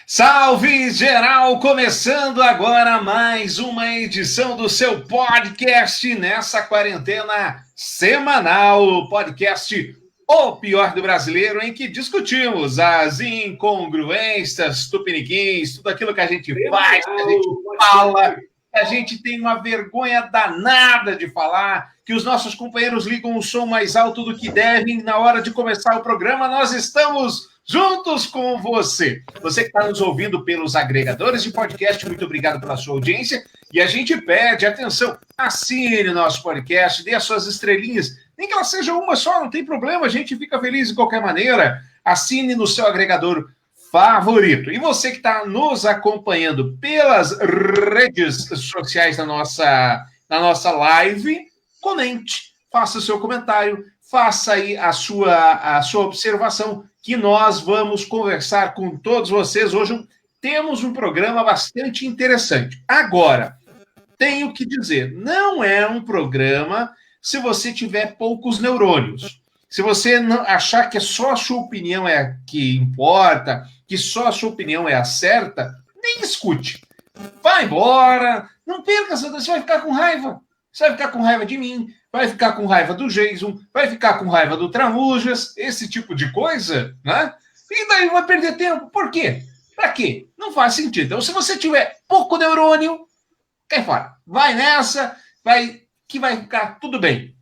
Salve geral, começando agora mais uma edição do seu podcast nessa quarentena semanal, podcast O Pior do Brasileiro, em que discutimos as incongruências, tupiniquins, tudo aquilo que a gente faz, que a gente fala, que a gente tem uma vergonha danada de falar, que os nossos companheiros ligam o som mais alto do que devem. Na hora de começar o programa, nós estamos juntos com você. Você que está nos ouvindo pelos agregadores de podcast, muito obrigado pela sua audiência. E a gente pede, atenção, assine o nosso podcast, dê as suas estrelinhas. Nem que ela seja uma só, não tem problema, a gente fica feliz de qualquer maneira. Assine no seu agregador favorito. E você que está nos acompanhando pelas redes sociais da nossa live, comente, faça o seu comentário, faça aí a sua observação, que nós vamos conversar com todos vocês. Hoje temos um programa bastante interessante. Agora, tenho que dizer, não é um programa se você tiver poucos neurônios. Se você não achar que só a sua opinião é a que importa, que só a sua opinião é a certa, nem escute. Vai embora, não perca, você vai ficar com raiva. Você vai ficar com raiva de mim, vai ficar com raiva do Jason, vai ficar com raiva do Tramujas, esse tipo de coisa, né? E daí vai perder tempo. Por quê? Pra quê? Não faz sentido. Então, se você tiver pouco neurônio, cai fora. Vai nessa, que vai ficar tudo bem.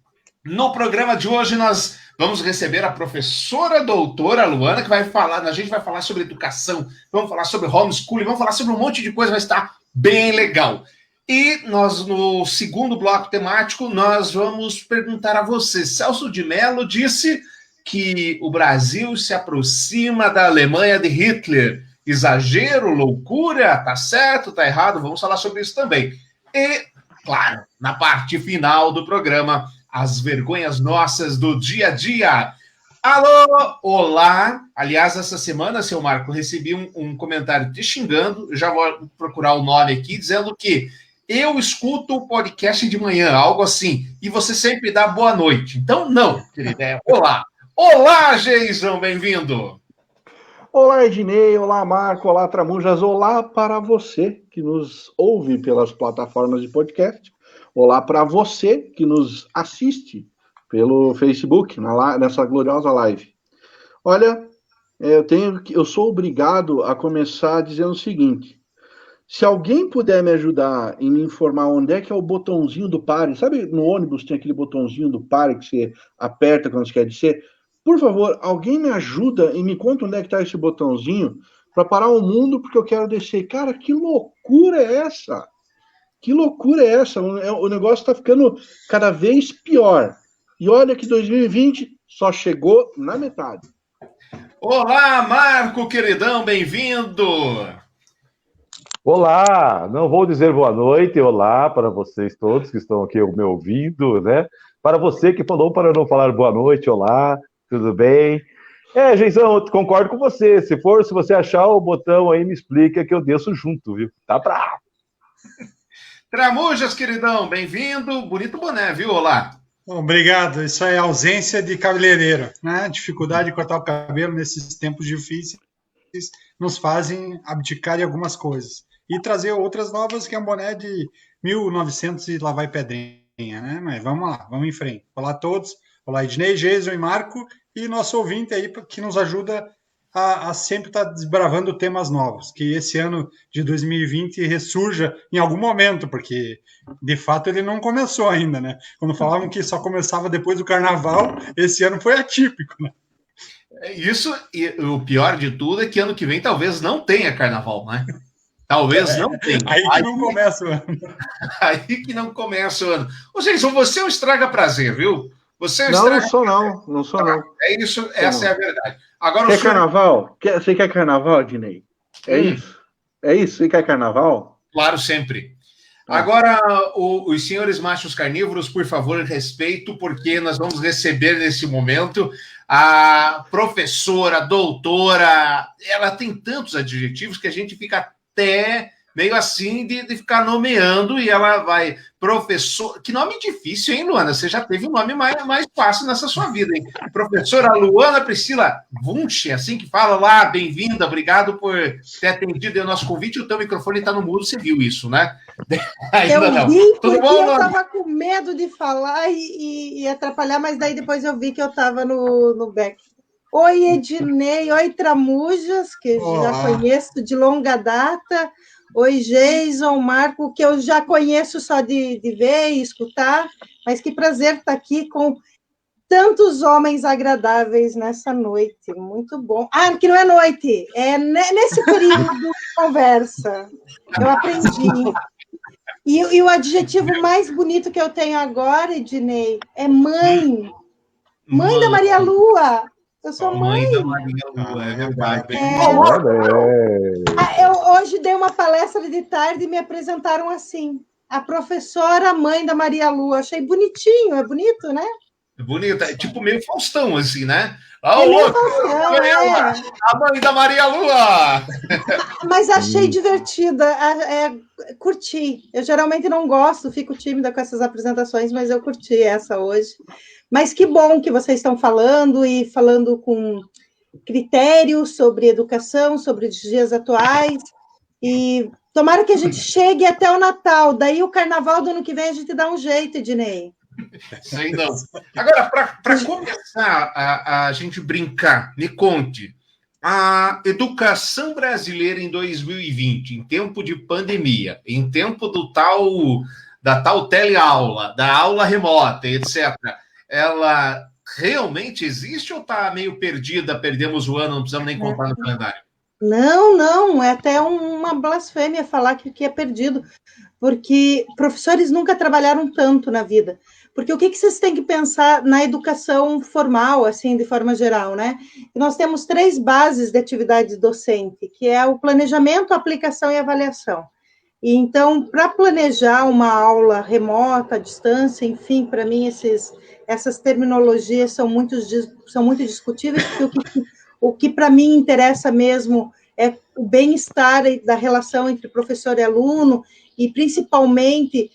No programa de hoje, nós vamos receber a professora doutora Luana, que vai falar, a gente vai falar sobre educação, vamos falar sobre homeschooling, vamos falar sobre um monte de coisa, vai estar bem legal. E nós, no segundo bloco temático, nós vamos perguntar a você. Celso de Mello disse que o Brasil se aproxima da Alemanha de Hitler. Exagero, loucura, tá certo, tá errado? Vamos falar sobre isso também. E, claro, na parte final do programa, as vergonhas nossas do dia a dia. Alô, olá. Aliás, essa semana, seu Marco, recebi um comentário te xingando. Já vou procurar o nome aqui, dizendo que eu escuto o podcast de manhã, algo assim, e você sempre dá boa noite. Então, não, querida, é olá. Olá, Jason, bem-vindo. Olá, Ednei, olá, Marco, olá, Tramujas, olá para você que nos ouve pelas plataformas de podcast, olá para você que nos assiste pelo Facebook, nessa gloriosa live. Olha, eu sou obrigado a começar dizendo o seguinte: se alguém puder me ajudar e me informar onde é que é o botãozinho do pare, sabe, no ônibus tem aquele botãozinho do pare que você aperta quando você quer descer? Por favor, alguém me ajuda e me conta onde é que está esse botãozinho para parar o mundo, porque eu quero descer. Cara, que loucura é essa? Que loucura é essa? O negócio está ficando cada vez pior. E olha que 2020 só chegou na metade. Olá, Marco, queridão, bem-vindo. Olá, não vou dizer boa noite, olá para vocês todos que estão aqui me ouvindo, né? Para você que falou para não falar boa noite, olá, tudo bem? Geizão, eu concordo com você. Se você achar o botão aí, me explica que eu desço junto, viu? Tá bravo. Tramujas, queridão, bem-vindo. Bonito boné, viu? Olá. Obrigado. Isso é ausência de cabeleireiro, né? Dificuldade de cortar o cabelo nesses tempos difíceis nos fazem abdicar de algumas coisas. E trazer outras novas, que é um boné de 1900 e lá vai pedrinha, né? Mas vamos lá, vamos em frente. Olá a todos. Olá, Ednei, Jason e Marco, e nosso ouvinte aí que nos ajuda a sempre estar desbravando temas novos, que esse ano de 2020 ressurja em algum momento, porque de fato ele não começou ainda, né? Quando falavam que só começava depois do carnaval, esse ano foi atípico, né? Isso, e o pior de tudo é que ano que vem talvez não tenha carnaval, né? Talvez não tenha. Aí que não começa o ano. Aí que não começa o ano. Ou seja, você é um estraga prazer, viu? Você é um não, estraga... não sou não. É isso, essa é a verdade. Agora, quer carnaval? Você quer carnaval, Dinei? É isso? É isso? Você quer carnaval? Claro, sempre. Agora, os senhores machos carnívoros, por favor, respeito, porque nós vamos receber nesse momento a professora, a doutora. Ela tem tantos adjetivos que a gente fica até meio assim de ficar nomeando, e ela vai, professor... Que nome difícil, hein, Luana? Você já teve um nome mais fácil nessa sua vida, hein? Professora Luana Priscila Wunsch, assim que fala lá, bem-vinda, obrigado por ter atendido o nosso convite, o teu microfone está no mudo, você viu isso, né? Ainda não. Vi Tudo bom, eu estava com medo de falar e atrapalhar, mas daí depois eu vi que eu estava no back. Oi, Ednei, oi, Tramujas, que já conheço de longa data. Oi, Jason, Marco, que eu já conheço só de ver e escutar, mas que prazer estar aqui com tantos homens agradáveis nessa noite. Muito bom. Ah, que não é noite, é nesse período de conversa. Eu aprendi. E o adjetivo mais bonito que eu tenho agora, Ednei, é mãe. Mãe da Maria Lua. Eu sou mãe. Da Maria Lua, é verdade. Eu hoje dei uma palestra de tarde e me apresentaram assim. A professora mãe da Maria Lua. Achei bonitinho, é bonito, né? É bonito, é tipo meio Faustão, assim, né? A mãe da Maria Lua! Mas achei divertida, curti. Eu geralmente não gosto, fico tímida com essas apresentações, mas eu curti essa hoje. Mas que bom que vocês estão falando e falando com critérios sobre educação, sobre os dias atuais. E tomara que a gente chegue até o Natal. Daí o carnaval do ano que vem a gente dá um jeito, Ednei. Sei não. Agora, para começar a gente brincar, me conte, a educação brasileira em 2020, em tempo de pandemia, em tempo da tal teleaula, da aula remota, etc., ela realmente existe ou está meio perdida, perdemos o ano, não precisamos nem contar no calendário? Não, é até uma blasfêmia falar que é perdido, porque professores nunca trabalharam tanto na vida. Porque o que vocês têm que pensar na educação formal, assim, de forma geral, né? Nós temos 3 bases de atividade docente, que é o planejamento, a aplicação e a avaliação. E, então, para planejar uma aula remota, à distância, enfim, para mim, essas terminologias são muito discutíveis, porque o que para mim interessa mesmo é o bem-estar da relação entre professor e aluno, e principalmente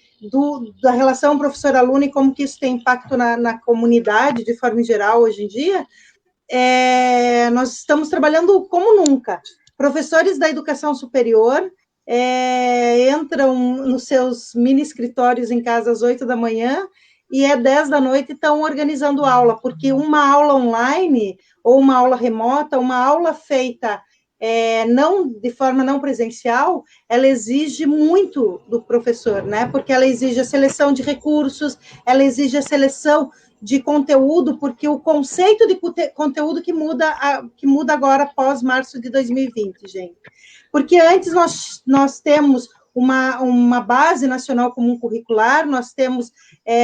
da relação professor-aluno e como que isso tem impacto na comunidade, de forma geral, hoje em dia. Nós estamos trabalhando como nunca. Professores da educação superior entram nos seus mini escritórios em casa às 8 da manhã e 10 da noite estão organizando aula, porque uma aula online ou uma aula remota, uma aula feita não de forma não presencial, ela exige muito do professor, né? Porque ela exige a seleção de recursos, ela exige a seleção de conteúdo, porque o conceito de conteúdo que muda agora após março de 2020, gente. Porque antes nós temos uma base nacional comum curricular, nós temos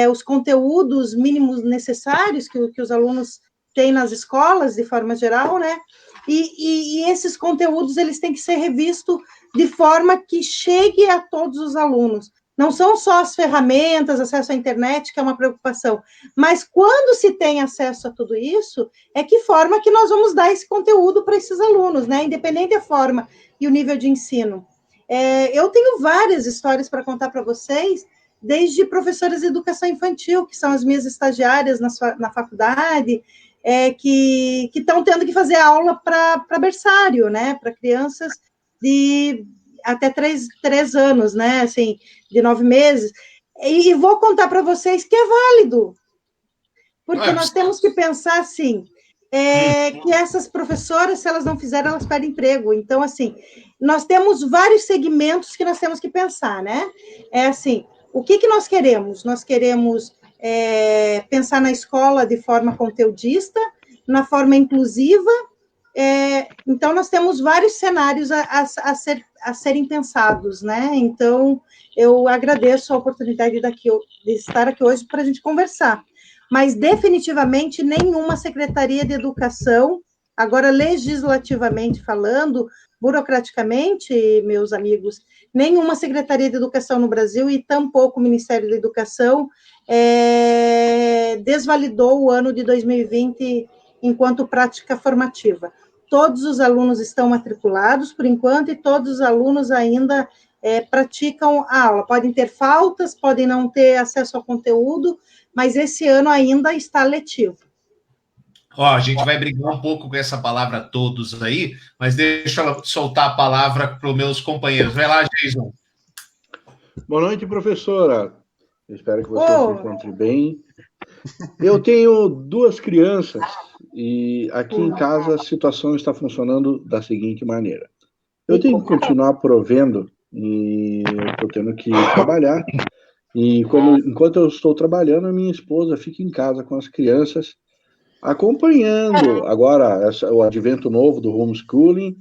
os conteúdos mínimos necessários que os alunos têm nas escolas, de forma geral, né? E esses conteúdos, eles têm que ser revistos de forma que chegue a todos os alunos. Não são só as ferramentas, acesso à internet, que é uma preocupação, mas quando se tem acesso a tudo isso, que forma que nós vamos dar esse conteúdo para esses alunos, né? Independente da forma e o nível de ensino. Eu tenho várias histórias para contar para vocês, desde professoras de educação infantil, que são as minhas estagiárias na faculdade, que estão tendo que fazer aula para berçário, né? Para crianças de até 3 anos, né? Assim, de 9 meses. E vou contar para vocês que é válido. Porque nós temos que pensar assim, que essas professoras, se elas não fizerem, elas perdem emprego. Então, assim, nós temos vários segmentos que nós temos que pensar, né? Assim, o que nós queremos? Nós queremos pensar na escola de forma conteudista, na forma inclusiva. Então, nós temos vários cenários a serem pensados, né? Então, eu agradeço a oportunidade de estar aqui hoje para a gente conversar. Mas, definitivamente, nenhuma Secretaria de Educação, agora legislativamente falando, burocraticamente, meus amigos, nenhuma Secretaria de Educação no Brasil e tampouco o Ministério da Educação desvalidou o ano de 2020 enquanto prática formativa. Todos os alunos estão matriculados, por enquanto, e todos os alunos ainda praticam a aula. Podem ter faltas, podem não ter acesso ao conteúdo, mas esse ano ainda está letivo. A gente vai brigar um pouco com essa palavra todos aí, mas deixa eu soltar a palavra para os meus companheiros. Vai lá, Jason. Boa noite, professora. Eu espero que você se encontre bem. Eu tenho 2 crianças e aqui em casa a situação está funcionando da seguinte maneira. Eu tenho que continuar provendo e eu estou tendo que trabalhar. E enquanto eu estou trabalhando, a minha esposa fica em casa com as crianças, acompanhando agora o advento novo do homeschooling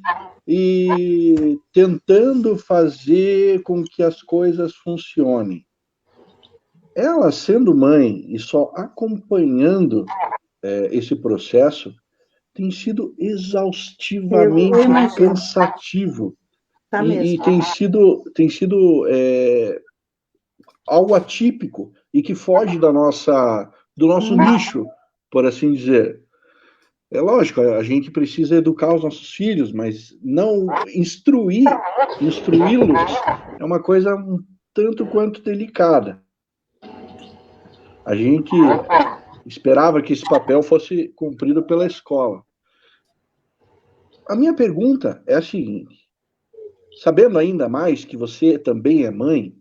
e tentando fazer com que as coisas funcionem. Ela, sendo mãe e só acompanhando esse processo, tem sido exaustivamente cansativo. Tá e tem sido algo atípico e que foge do nosso nicho, por assim dizer. É lógico, a gente precisa educar os nossos filhos, mas não instruí-los é uma coisa um tanto quanto delicada. A gente esperava que esse papel fosse cumprido pela escola. A minha pergunta é a seguinte: sabendo ainda mais que você também é mãe,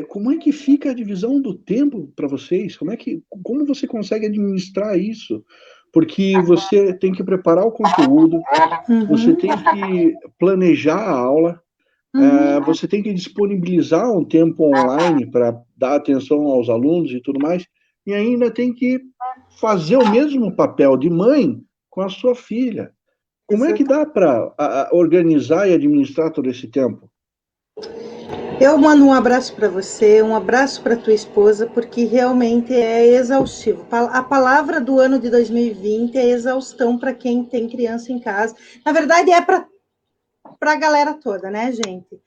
como é que fica a divisão do tempo para vocês? Como você consegue administrar isso? Porque você tem que preparar o conteúdo, você tem que planejar a aula, você tem que disponibilizar um tempo online para dar atenção aos alunos e tudo mais, e ainda tem que fazer o mesmo papel de mãe com a sua filha. Como é que dá para organizar e administrar todo esse tempo? Eu mando um abraço para você, um abraço para tua esposa, porque realmente é exaustivo. A palavra do ano de 2020 é exaustão para quem tem criança em casa. Na verdade, é para a galera toda, né, gente?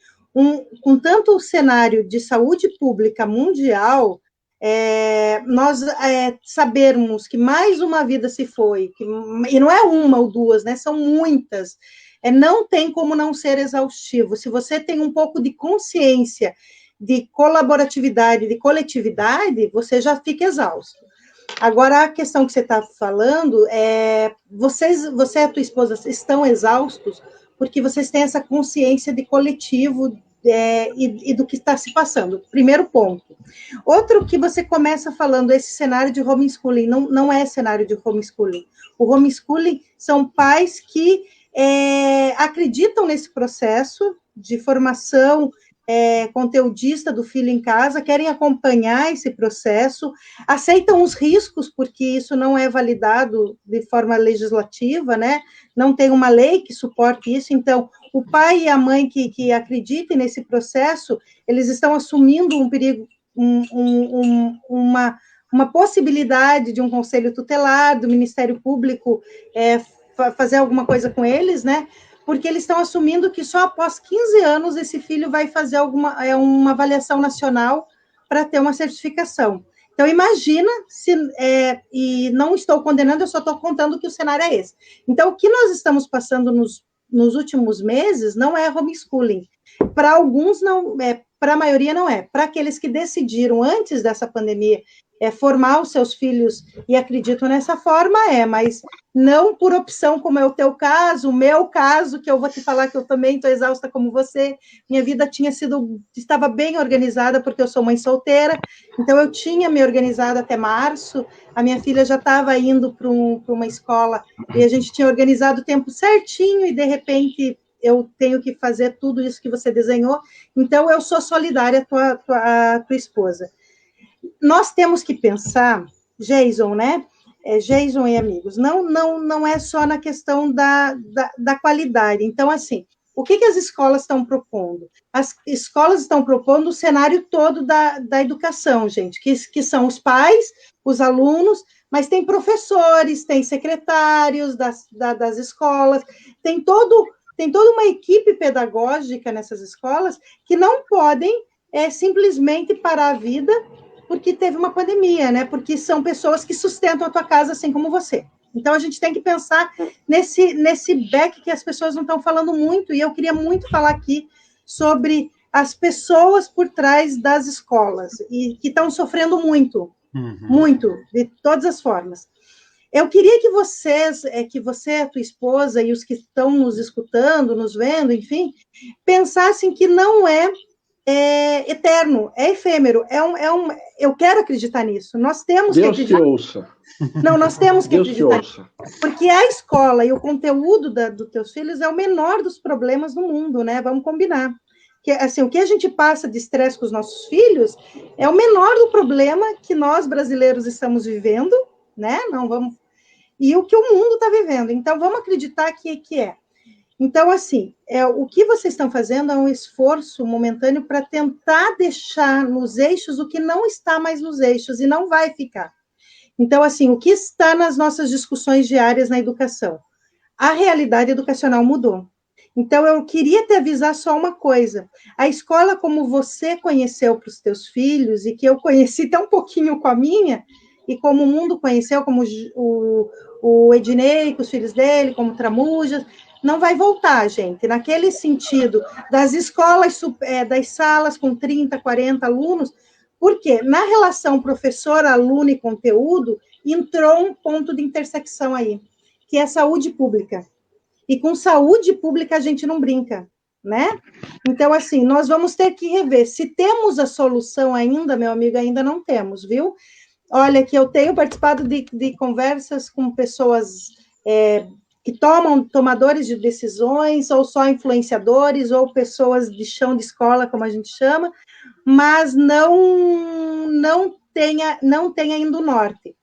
Com tanto o cenário de saúde pública mundial, nós sabermos que mais uma vida se foi, e não é uma ou duas, né? São muitas. Não tem como não ser exaustivo. Se você tem um pouco de consciência de colaboratividade, de coletividade, você já fica exausto. Agora, a questão que você está falando você e a tua esposa estão exaustos porque vocês têm essa consciência de coletivo e do que está se passando. Primeiro ponto. Outro que você começa falando, esse cenário de homeschooling, não é cenário de homeschooling. O homeschooling são pais que acreditam nesse processo de formação conteudista do filho em casa, querem acompanhar esse processo, aceitam os riscos, porque isso não é validado de forma legislativa, né? Não tem uma lei que suporte isso, então, o pai e a mãe que acreditem nesse processo, eles estão assumindo um perigo, uma possibilidade de um conselho tutelar, do Ministério Público fazer alguma coisa com eles, né? Porque eles estão assumindo que só após 15 anos esse filho vai fazer uma avaliação nacional para ter uma certificação. Então, imagina e não estou condenando, eu só estou contando que o cenário é esse. Então, o que nós estamos passando nos últimos meses não é homeschooling. Para alguns, não para a maioria, não é. Para aqueles que decidiram, antes dessa pandemia, formar os seus filhos e acreditam nessa forma, mas não por opção, como é o teu caso, o meu caso, que eu vou te falar que eu também estou exausta como você. Minha vida estava bem organizada, porque eu sou mãe solteira, então eu tinha me organizado até março, a minha filha já estava indo para uma escola, e a gente tinha organizado o tempo certinho, e de repente eu tenho que fazer tudo isso que você desenhou, então eu sou solidária à tua esposa. Nós temos que pensar, Jason, né? Jason e amigos, não é só na questão da qualidade. Então, assim, o que as escolas estão propondo? As escolas estão propondo o cenário todo da educação, gente, que são os pais, os alunos, mas tem professores, tem secretários das escolas, tem toda uma equipe pedagógica nessas escolas que não podem simplesmente parar a vida porque teve uma pandemia, né? Porque são pessoas que sustentam a tua casa assim como você. Então, a gente tem que pensar nesse back que as pessoas não estão falando muito, e eu queria muito falar aqui sobre as pessoas por trás das escolas, e que estão sofrendo muito, muito, de todas as formas. Eu queria que vocês, que você, a tua esposa e os que estão nos escutando, nos vendo, enfim, pensassem que não é eterno, é efêmero, eu quero acreditar nisso. Nós temos Deus que acreditar. te ouça. Não, nós temos que Deus te acreditar. ouça. Porque a escola e o conteúdo dos teus filhos é o menor dos problemas do mundo, né? Vamos combinar. Que, assim, o que a gente passa de estresse com os nossos filhos é o menor do problema que nós brasileiros estamos vivendo, né? Não vamos. E o que o mundo está vivendo. Então, vamos acreditar que é. Então, assim, o que vocês estão fazendo é um esforço momentâneo para tentar deixar nos eixos o que não está mais nos eixos e não vai ficar. Então, assim, o que está nas nossas discussões diárias na educação? A realidade educacional mudou. Então, eu queria te avisar só uma coisa. A escola, como você conheceu para os teus filhos, e que eu conheci até um pouquinho com a minha, e como o mundo conheceu, como o Ednei, com os filhos dele, como o Tramujas, não vai voltar, gente. Naquele sentido, das escolas, das salas com 30, 40 alunos, porque na relação professor, aluno e conteúdo, entrou um ponto de intersecção aí, que é saúde pública. E com saúde pública a gente não brinca, né? Então, assim, nós vamos ter que rever. Se temos a solução ainda, meu amigo, ainda não temos, viu? Olha, que eu tenho participado de conversas com pessoas que tomadores de decisões, ou só influenciadores, ou pessoas de chão de escola, como a gente chama, mas não tem ainda o norte.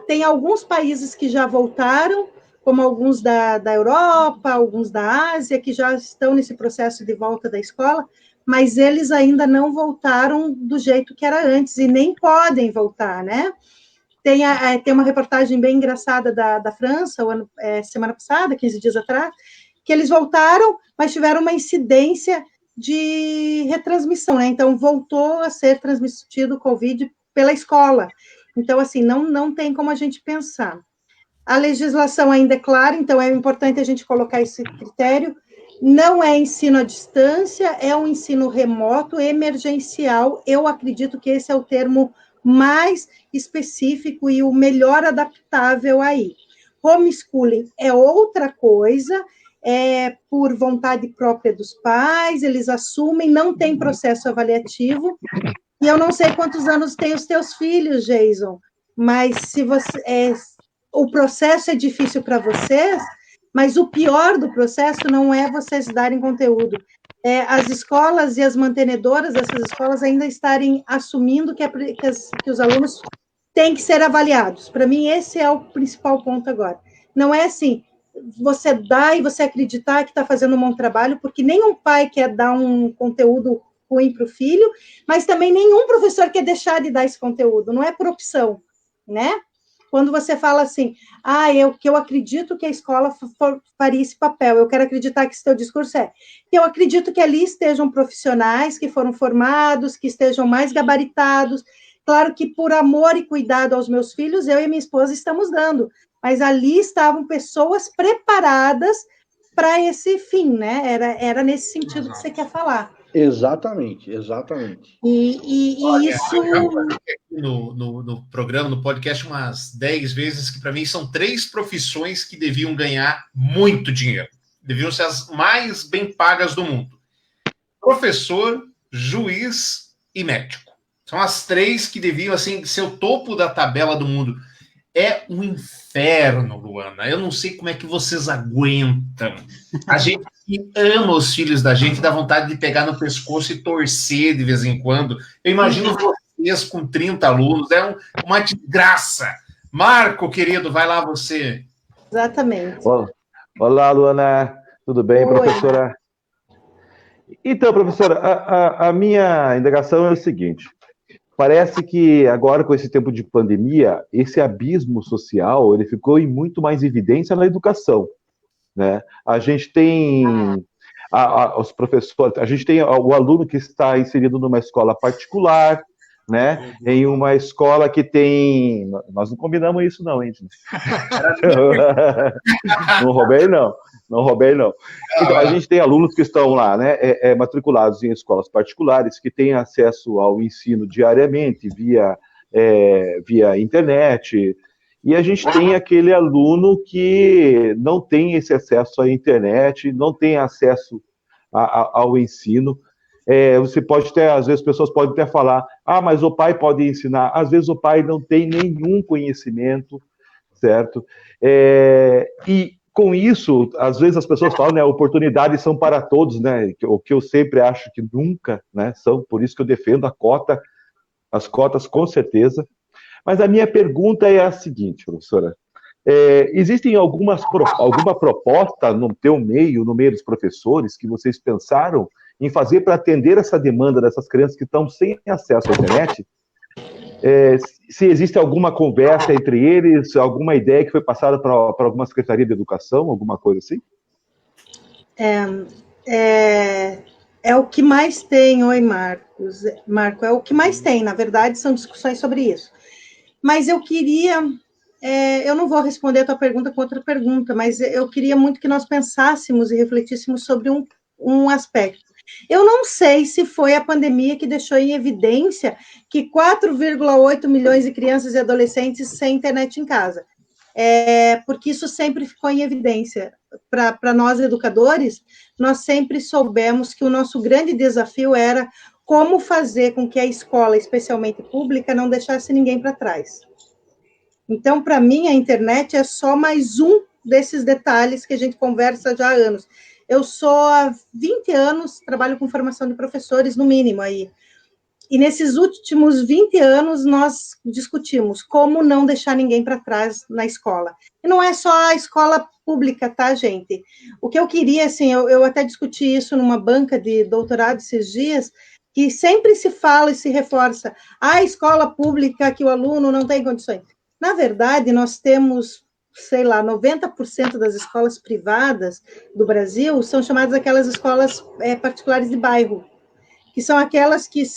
Tem alguns países que já voltaram, como alguns da Europa, alguns da Ásia, que já estão nesse processo de volta da escola, mas eles ainda não voltaram do jeito que era antes, e nem podem voltar, né? Tem uma reportagem bem engraçada da França, semana passada, 15 dias atrás, que eles voltaram, mas tiveram uma incidência de retransmissão, né? Então, voltou a ser transmitido o Covid pela escola. Então, assim, não tem como a gente pensar. A legislação ainda é clara, então é importante a gente colocar esse critério. Não é ensino à distância, é um ensino remoto, emergencial. Eu acredito que esse é o termo mais específico e o melhor adaptável aí. Homeschooling é outra coisa, é por vontade própria dos pais, eles assumem, não tem processo avaliativo. E eu não sei quantos anos têm os teus filhos, Jason, mas se o processo é difícil para vocês, mas o pior do processo não é vocês darem conteúdo, as escolas e as mantenedoras dessas escolas ainda estarem assumindo que os alunos têm que ser avaliados. Para mim, esse é o principal ponto agora. Não é assim, você dá e você acreditar que está fazendo um bom trabalho, porque nenhum pai quer dar um conteúdo ruim para o filho, mas também nenhum professor quer deixar de dar esse conteúdo, não é por opção, né? Quando você fala assim, eu acredito que a escola faria esse papel, eu quero acreditar que esse teu discurso que eu acredito que ali estejam profissionais que foram formados, que estejam mais gabaritados, claro que por amor e cuidado aos meus filhos, eu e minha esposa estamos dando, mas ali estavam pessoas preparadas para esse fim, né? Era nesse sentido que você quer falar. Exatamente. E isso... Eu falei aqui no programa, no podcast, umas 10 vezes, que para mim são 3 profissões que deviam ganhar muito dinheiro. Deviam ser as mais bem pagas do mundo. Professor, juiz e médico. São as 3 que deviam, assim, ser o topo da tabela do mundo. É um inferno, Luana. Eu não sei como é que vocês aguentam. A gente que ama os filhos da gente dá vontade de pegar no pescoço e torcer de vez em quando. Eu imagino vocês com 30 alunos. É uma desgraça. Marco, querido, vai lá você. Exatamente. Olá, Luana. Tudo bem, Oi. professora? Então, professora, a minha indagação é o seguinte. Parece que agora, com esse tempo de pandemia, esse abismo social ele ficou em muito mais evidência na educação, né? A gente tem os professores, a gente tem o aluno que está inserido numa escola particular, né? Em uma escola que tem... Nós não combinamos isso não, hein? Não roubei, não. Não roubei, não. Então, a gente tem alunos que estão lá, né, matriculados em escolas particulares, que têm acesso ao ensino diariamente, via internet, e a gente tem aquele aluno que não tem esse acesso à internet, não tem acesso ao ensino. Você pode ter, às vezes, pessoas podem até falar, mas o pai pode ensinar. Às vezes o pai não tem nenhum conhecimento, certo? E com isso, às vezes as pessoas falam, né, oportunidades são para todos, né? O que eu sempre acho que nunca, né, são, por isso que eu defendo as cotas com certeza. Mas a minha pergunta é a seguinte, professora. Existem alguma proposta no teu meio, no meio dos professores, que vocês pensaram em fazer para atender essa demanda dessas crianças que estão sem acesso à internet? Se existe alguma conversa entre eles, alguma ideia que foi passada para alguma Secretaria de Educação, alguma coisa assim? É o que mais tem, oi, Marco, é o que mais tem, na verdade, são discussões sobre isso. Mas eu queria, eu não vou responder a tua pergunta com outra pergunta, mas eu queria muito que nós pensássemos e refletíssemos sobre um aspecto. Eu não sei se foi a pandemia que deixou em evidência que 4,8 milhões de crianças e adolescentes sem internet em casa. Porque isso sempre ficou em evidência. Para nós, educadores, nós sempre soubemos que o nosso grande desafio era como fazer com que a escola, especialmente pública, não deixasse ninguém para trás. Então, para mim, a internet é só mais um desses detalhes que a gente conversa já há anos. Eu sou há 20 anos, trabalho com formação de professores, no mínimo, aí. E nesses últimos 20 anos, nós discutimos como não deixar ninguém para trás na escola. E não é só a escola pública, tá, gente? O que eu queria, assim, eu até discuti isso numa banca de doutorado esses dias, que sempre se fala e se reforça, a escola pública que o aluno não tem condições. Na verdade, nós temos, sei lá, 90% das escolas privadas do Brasil são chamadas aquelas escolas particulares de bairro, que são aquelas que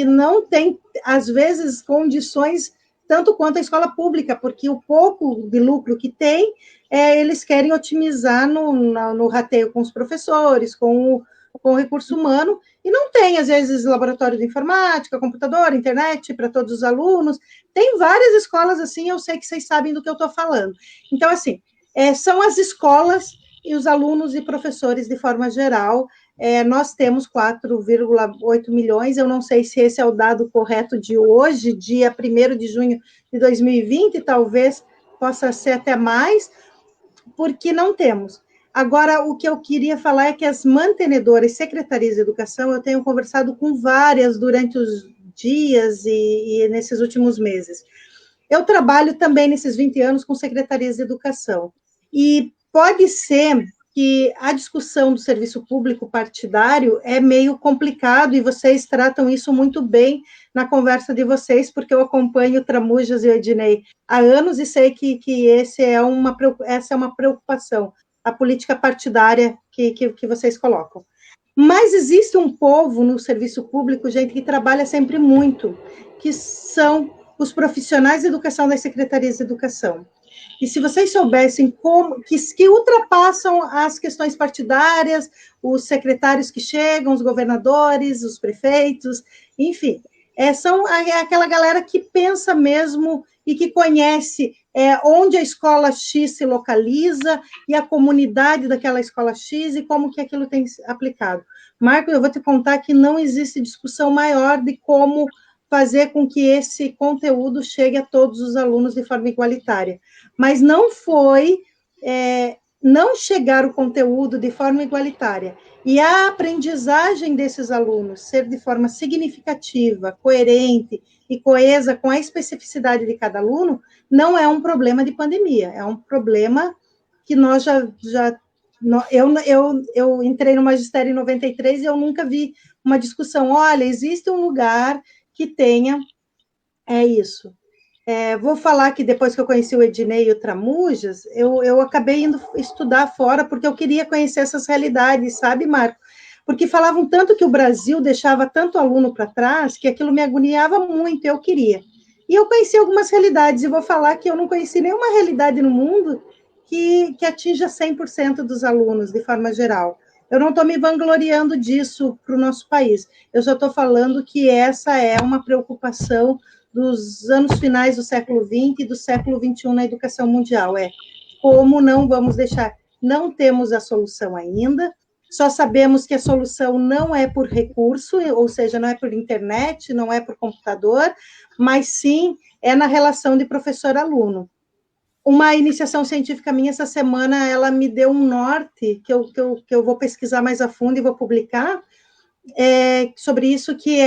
não têm, às vezes, condições tanto quanto a escola pública, porque o pouco de lucro que tem, eles querem otimizar no rateio com os professores, com o recurso humano, e não tem, às vezes, laboratório de informática, computador, internet para todos os alunos. Tem várias escolas assim, eu sei que vocês sabem do que eu estou falando. Então, assim, são as escolas e os alunos e professores de forma geral. Nós temos 4,8 milhões, eu não sei se esse é o dado correto de hoje, dia 1º de junho de 2020, talvez possa ser até mais, porque não temos. Agora, o que eu queria falar é que as mantenedoras, secretarias de educação, eu tenho conversado com várias durante os dias e nesses últimos meses. Eu trabalho também nesses 20 anos com secretarias de educação, e pode ser que a discussão do serviço público partidário é meio complicado, e vocês tratam isso muito bem na conversa de vocês, porque eu acompanho o Tramujas e o Ednei há anos e sei que essa é uma preocupação, a política partidária que vocês colocam. Mas existe um povo no serviço público, gente, que trabalha sempre muito, que são os profissionais de educação das secretarias de educação. E se vocês soubessem como que ultrapassam as questões partidárias, os secretários que chegam, os governadores, os prefeitos, enfim, são aquela galera que pensa mesmo e que conhece onde a escola X se localiza e a comunidade daquela escola X e como que aquilo tem aplicado. Marco, eu vou te contar que não existe discussão maior de como fazer com que esse conteúdo chegue a todos os alunos de forma igualitária. Mas não foi não chegar o conteúdo de forma igualitária e a aprendizagem desses alunos ser de forma significativa, coerente e coesa com a especificidade de cada aluno, não é um problema de pandemia, é um problema que nós eu entrei no magistério em 93 e eu nunca vi uma discussão, olha, existe um lugar que tenha isso. Vou falar que depois que eu conheci o Ednei e o Tramujas, eu acabei indo estudar fora, porque eu queria conhecer essas realidades, sabe, Marco? porque falavam tanto que o Brasil deixava tanto aluno para trás, que aquilo me agoniava muito, eu queria. E eu conheci algumas realidades, e vou falar que eu não conheci nenhuma realidade no mundo que atinja 100% dos alunos, de forma geral. Eu não estou me vangloriando disso para o nosso país, eu só estou falando que essa é uma preocupação dos anos finais do século XX e do século XXI na educação mundial, como não vamos deixar, não temos a solução ainda, só sabemos que a solução não é por recurso, ou seja, não é por internet, não é por computador, mas sim é na relação de professor-aluno. Uma iniciação científica minha essa semana, ela me deu um norte, que eu vou pesquisar mais a fundo e vou publicar, sobre isso, que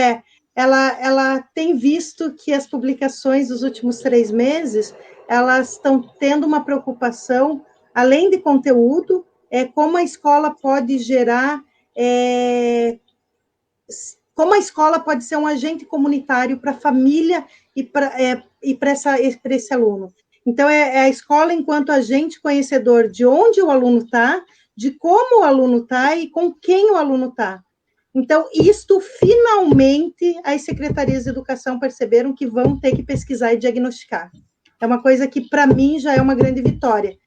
ela tem visto que as publicações dos últimos 3 meses, elas estão tendo uma preocupação, além de conteúdo, como a escola pode gerar, como a escola pode ser um agente comunitário para a família e para esse aluno. Então, é a escola enquanto agente conhecedor de onde o aluno está, de como o aluno está e com quem o aluno está. Então, isto, finalmente, as secretarias de educação perceberam que vão ter que pesquisar e diagnosticar. É uma coisa que, para mim, já é uma grande vitória.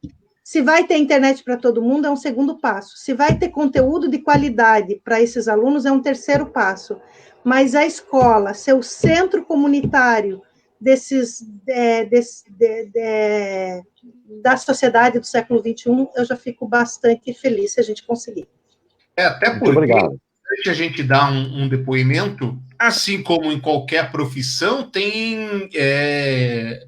Se vai ter internet para todo mundo, é um segundo passo. Se vai ter conteúdo de qualidade para esses alunos, é um terceiro passo. Mas a escola, ser o centro comunitário da sociedade do século XXI, eu já fico bastante feliz se a gente conseguir. Até Muito porque, obrigado. antes a gente dar um depoimento, assim como em qualquer profissão, tem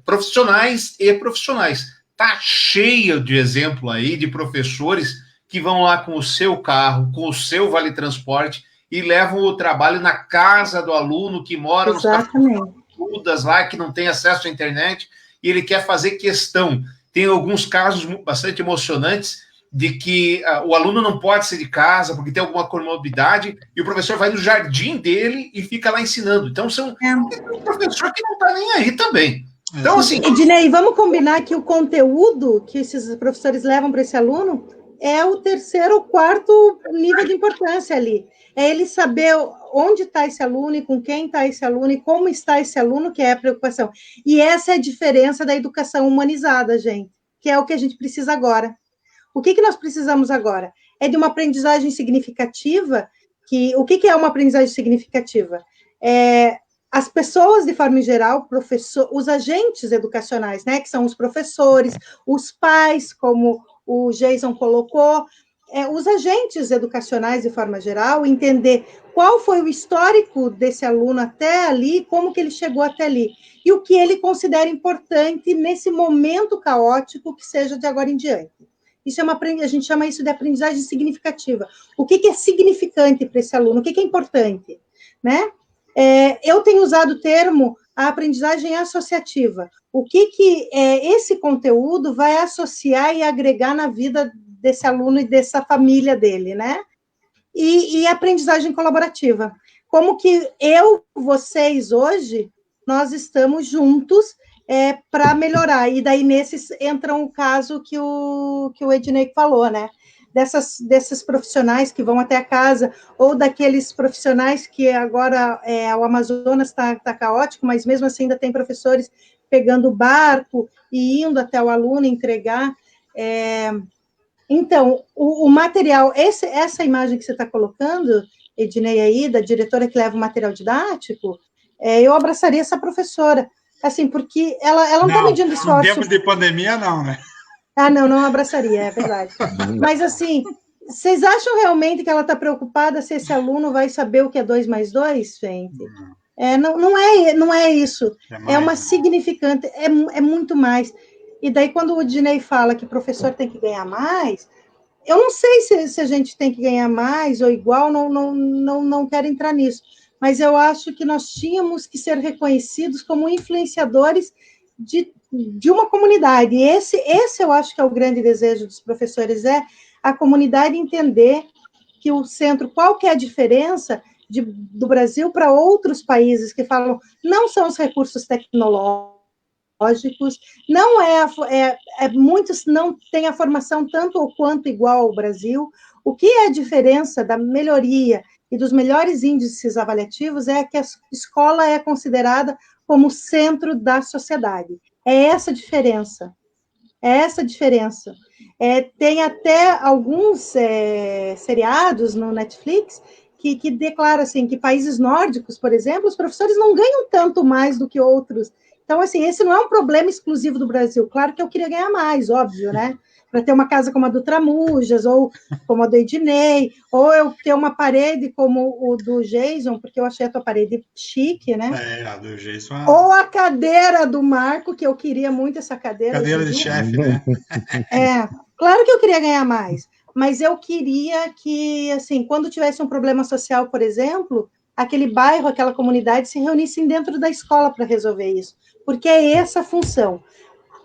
profissionais e profissionais. Está cheio de exemplo aí de professores que vão lá com o seu carro, com o seu vale-transporte e levam o trabalho na casa do aluno que mora nos cafudas lá, que não tem acesso à internet, e ele quer fazer questão. Tem alguns casos bastante emocionantes de que o aluno não pode sair de casa porque tem alguma comorbidade e o professor vai no jardim dele e fica lá ensinando. Então, tem um professor que não está nem aí também. Então, assim... Ednei, vamos combinar que o conteúdo que esses professores levam para esse aluno é o 3º ou 4º nível de importância ali. É ele saber onde está esse aluno e com quem está esse aluno e como está esse aluno, que é a preocupação. E essa é a diferença da educação humanizada, gente, que é o que a gente precisa agora. O que nós precisamos agora? É de uma aprendizagem significativa. O que é uma aprendizagem significativa? As pessoas, de forma geral, os agentes educacionais, né, que são os professores, os pais, como o Jason colocou, os agentes educacionais, de forma geral, entender qual foi o histórico desse aluno até ali, como que ele chegou até ali, e o que ele considera importante nesse momento caótico que seja de agora em diante. Isso a gente chama isso de aprendizagem significativa. O que é significante para esse aluno? O que é importante, né? Eu tenho usado o termo a aprendizagem associativa. O que esse conteúdo vai associar e agregar na vida desse aluno e dessa família dele, né? E a aprendizagem colaborativa. Como que vocês, hoje, nós estamos juntos para melhorar. E daí, nesses, entra um caso que o Ednei falou, né? Desses profissionais que vão até a casa, ou daqueles profissionais que agora o Amazonas está caótico, mas mesmo assim ainda tem professores pegando o barco e indo até o aluno entregar. Então, o material, essa imagem que você está colocando, Ednei, aí, da diretora que leva o material didático, eu abraçaria essa professora, assim, porque ela não está medindo esforço. Em tempo de pandemia, não, né? Não abraçaria, é verdade. Mas, assim, vocês acham realmente que ela está preocupada se esse aluno vai saber o que é 2 mais 2, gente? Não é isso. É uma significante, é muito mais. E daí, quando o Ednei fala que o professor tem que ganhar mais, eu não sei se a gente tem que ganhar mais ou igual, não quero entrar nisso. Mas eu acho que nós tínhamos que ser reconhecidos como influenciadores de uma comunidade. E esse eu acho que é o grande desejo dos professores, a comunidade entender que o centro, qual que é a diferença do Brasil para outros países que falam, não são os recursos tecnológicos, não muitos não têm a formação tanto ou quanto igual ao Brasil, O que é a diferença da melhoria e dos melhores índices avaliativos é que a escola é considerada como o centro da sociedade. É essa a diferença. É essa a diferença. Tem até alguns seriados no Netflix que declaram assim, que países nórdicos, por exemplo, os professores não ganham tanto mais do que outros. Então, assim, esse não é um problema exclusivo do Brasil. Claro que eu queria ganhar mais, óbvio, né? Para ter uma casa como a do Tramujas, ou como a do Ednei, ou eu ter uma parede como o do Jason, porque eu achei a tua parede chique, né? A do Jason. Ou a cadeira do Marco, que eu queria muito essa cadeira. Cadeira de chefe, né? Claro que eu queria ganhar mais, mas eu queria que, assim, quando tivesse um problema social, por exemplo, aquele bairro, aquela comunidade se reunissem dentro da escola para resolver isso, porque é essa a função.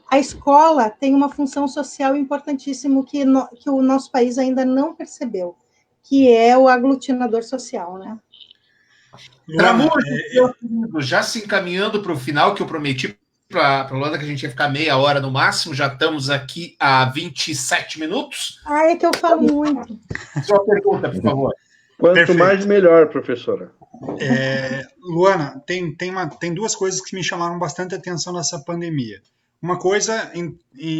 A escola tem uma função social importantíssima que o nosso país ainda não percebeu, que é o aglutinador social, né? Tramujas, meu querido, já se encaminhando para o final, que eu prometi para a Luana que a gente ia ficar meia hora no máximo, já estamos aqui há 27 minutos. É que eu falo muito. Sua pergunta, por favor. Quanto Perfeito. mais, melhor, professora. Luana, tem duas coisas que me chamaram bastante atenção nessa pandemia. Uma coisa em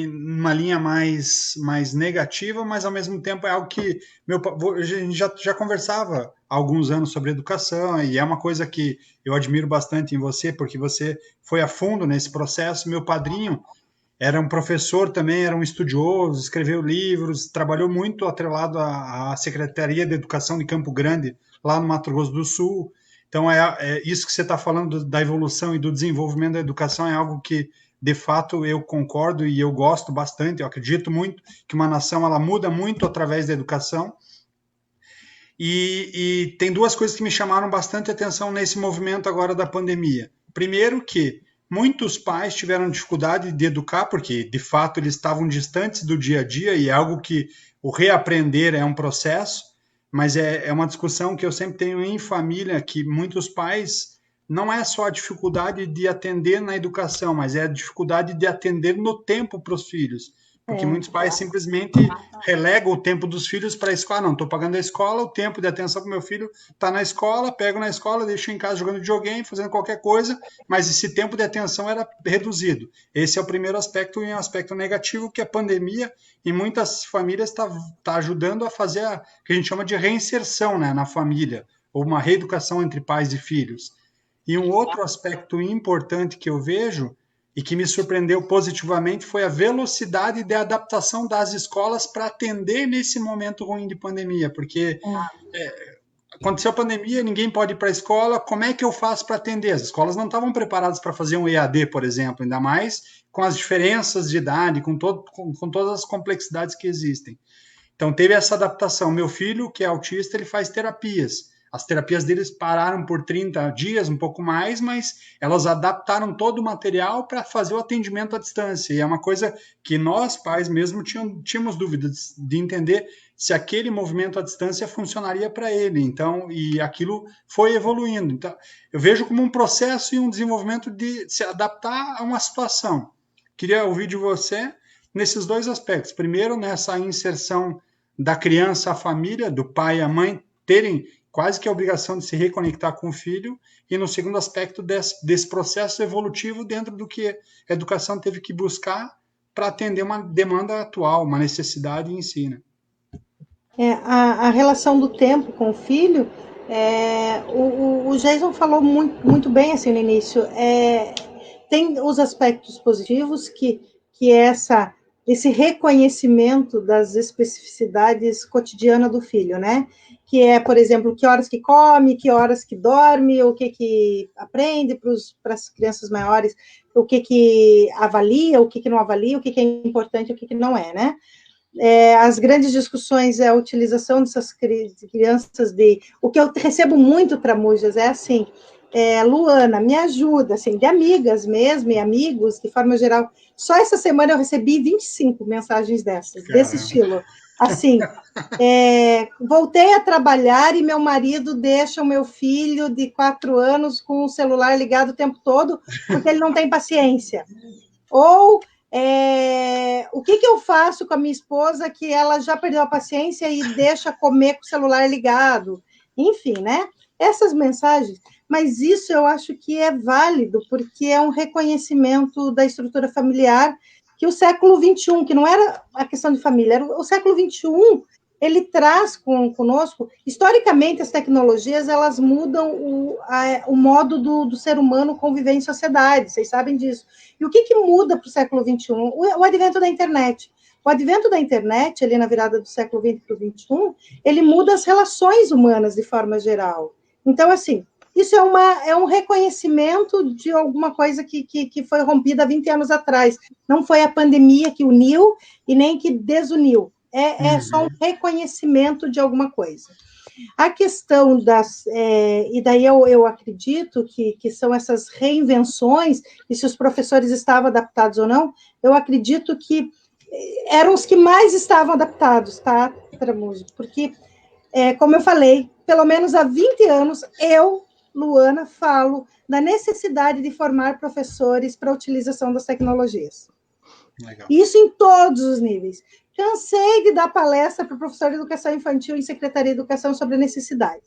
uma linha mais negativa, mas ao mesmo tempo é algo que a gente já conversava há alguns anos sobre educação, e é uma coisa que eu admiro bastante em você, porque você foi a fundo nesse processo. Meu padrinho era um professor também, era um estudioso, escreveu livros, trabalhou muito atrelado à Secretaria de Educação de Campo Grande, lá no Mato Grosso do Sul. Então, isso que você está falando da evolução e do desenvolvimento da educação é algo que, de fato, eu concordo e eu gosto bastante. Eu acredito muito que uma nação ela muda muito através da educação. E tem duas coisas que me chamaram bastante atenção nesse movimento agora da pandemia. Primeiro que muitos pais tiveram dificuldade de educar, porque, de fato, eles estavam distantes do dia a dia, e é algo que o reaprender é um processo, mas é uma discussão que eu sempre tenho em família, que muitos pais, não é só a dificuldade de atender na educação, mas é a dificuldade de atender no tempo para os filhos. Porque muitos pais simplesmente relegam o tempo dos filhos para a escola. Não, estou pagando a escola, o tempo de atenção para o meu filho está na escola, pego na escola, deixo em casa jogando videogame, fazendo qualquer coisa, mas esse tempo de atenção era reduzido. Esse é o primeiro aspecto, e um aspecto negativo, que a pandemia, em muitas famílias, está ajudando a fazer o que a gente chama de reinserção, né, na família, ou uma reeducação entre pais e filhos. E um outro aspecto importante que eu vejo, e que me surpreendeu positivamente, foi a velocidade de adaptação das escolas para atender nesse momento ruim de pandemia, porque aconteceu a pandemia, ninguém pode ir para a escola, como é que eu faço para atender? As escolas não estavam preparadas para fazer um EAD, por exemplo, ainda mais com as diferenças de idade, com todas as complexidades que existem. Então teve essa adaptação. Meu filho, que é autista, ele faz terapias. As terapias deles pararam por 30 dias, um pouco mais, mas elas adaptaram todo o material para fazer o atendimento à distância. E é uma coisa que nós, pais mesmo, tínhamos dúvidas de entender se aquele movimento à distância funcionaria para ele. Então, e aquilo foi evoluindo. Então, eu vejo como um processo e um desenvolvimento de se adaptar a uma situação. Queria ouvir de você nesses dois aspectos. Primeiro, nessa inserção da criança à família, do pai e a mãe terem quase que a obrigação de se reconectar com o filho, e no segundo aspecto desse processo evolutivo dentro do que a educação teve que buscar para atender uma demanda atual, uma necessidade em si, né? A relação do tempo com o filho, o Jason falou muito bem assim no início, tem os aspectos positivos, que é esse reconhecimento das especificidades cotidianas do filho, né? Que é, por exemplo, que horas que come, que horas que dorme, o que aprende para as crianças maiores, o que avalia, o que não avalia, o que é importante, o que não é, né? As grandes discussões é a utilização dessas crianças o que eu recebo muito, Tramujas, é assim, Luana, me ajuda, assim, de amigas mesmo, e amigos, de forma geral. Só essa semana eu recebi 25 mensagens desse estilo. Assim, voltei a trabalhar e meu marido deixa o meu filho de 4 anos com o celular ligado o tempo todo, porque ele não tem paciência. Ou O que eu faço com a minha esposa que ela já perdeu a paciência e deixa comer com o celular ligado? Enfim, né? Essas mensagens, mas isso eu acho que é válido, porque é um reconhecimento da estrutura familiar que o século XXI, que não era a questão de família, era o século XXI, ele traz conosco. Historicamente, as tecnologias, elas mudam o modo do ser humano conviver em sociedade, vocês sabem disso. E o que muda para o século XXI? O advento da internet. O advento da internet, ali na virada do século XX para o XXI, ele muda as relações humanas de forma geral. Então, assim, isso é um reconhecimento de alguma coisa que foi rompida há 20 anos atrás. Não foi a pandemia que uniu e nem que desuniu. É só um reconhecimento de alguma coisa. A questão e daí eu acredito que são essas reinvenções, e se os professores estavam adaptados ou não, eu acredito que eram os que mais estavam adaptados, tá, Tramujo? Porque, como eu falei, pelo menos há 20 anos, Luana, falo da necessidade de formar professores para a utilização das tecnologias. Legal. Isso em todos os níveis. Cansei de dar palestra para o professor de educação infantil em Secretaria de Educação sobre a necessidade.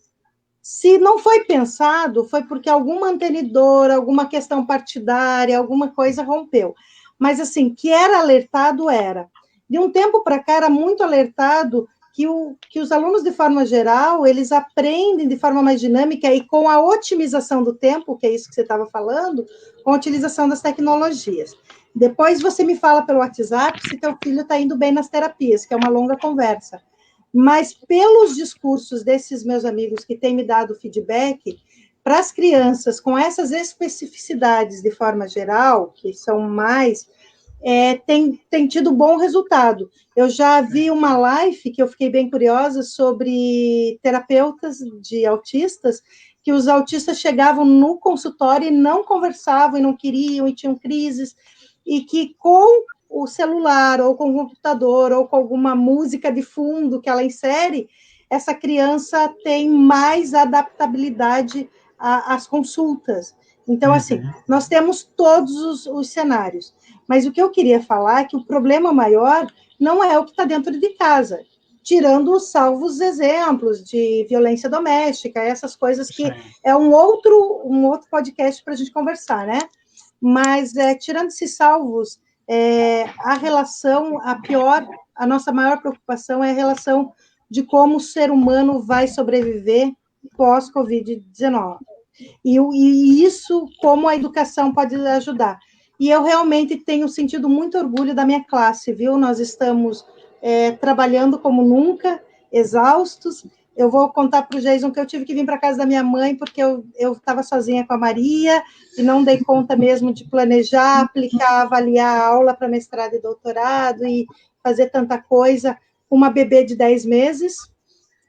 Se não foi pensado, foi porque algum mantenedor, alguma questão partidária, alguma coisa rompeu. Mas, assim, que era alertado, era. De um tempo para cá, era muito alertado que os alunos, de forma geral, eles aprendem de forma mais dinâmica e com a otimização do tempo, que é isso que você estava falando, com a utilização das tecnologias. Depois você me fala pelo WhatsApp se teu filho está indo bem nas terapias, que é uma longa conversa. Mas pelos discursos desses meus amigos que têm me dado feedback, para as crianças com essas especificidades de forma geral, que são mais, tem tido bom resultado. Eu já vi uma live que eu fiquei bem curiosa sobre terapeutas de autistas, que os autistas chegavam no consultório e não conversavam, e não queriam, e tinham crises, e que com o celular, ou com o computador, ou com alguma música de fundo que ela insere, essa criança tem mais adaptabilidade às consultas. Então, assim, nós temos todos os cenários. Mas o que eu queria falar é que o problema maior não é o que está dentro de casa, tirando os salvos exemplos de violência doméstica, essas coisas que é um outro podcast para a gente conversar, né? Mas, tirando esses salvos, a relação, a nossa maior preocupação é a relação de como o ser humano vai sobreviver pós-Covid-19. E isso, como a educação pode ajudar. E eu realmente tenho sentido muito orgulho da minha classe, viu? Nós estamos trabalhando como nunca, exaustos. Eu vou contar para o Jason que eu tive que vir para a casa da minha mãe, porque eu estava sozinha com a Maria, e não dei conta mesmo de planejar, aplicar, avaliar a aula para mestrado e doutorado, e fazer tanta coisa, uma bebê de 10 meses.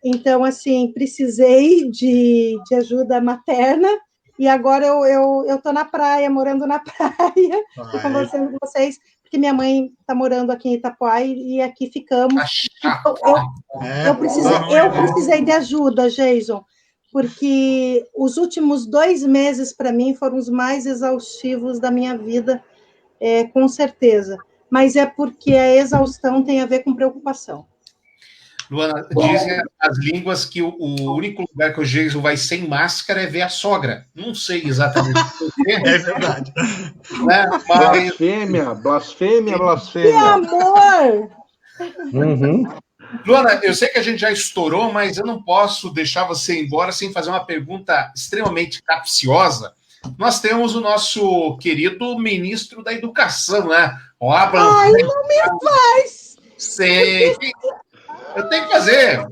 Então, assim, precisei de ajuda materna, e agora eu estou na praia, morando na praia, estou conversando com vocês, porque minha mãe está morando aqui em Itapuá, e aqui ficamos. Eu precisei de ajuda, Jason, porque os últimos 2 meses, para mim, foram os mais exaustivos da minha vida, com certeza. Mas é porque a exaustão tem a ver com preocupação. Luana, dizem as línguas que o único lugar que o Jason vai sem máscara é ver a sogra. Não sei exatamente por quê. É verdade. Né? Mas... Blasfêmia. Que amor! Luana, eu sei que a gente já estourou, mas eu não posso deixar você ir embora sem fazer uma pergunta extremamente capciosa. Nós temos o nosso querido ministro da Educação, né? Ai, não me faz! Sei. Eu tenho que fazer.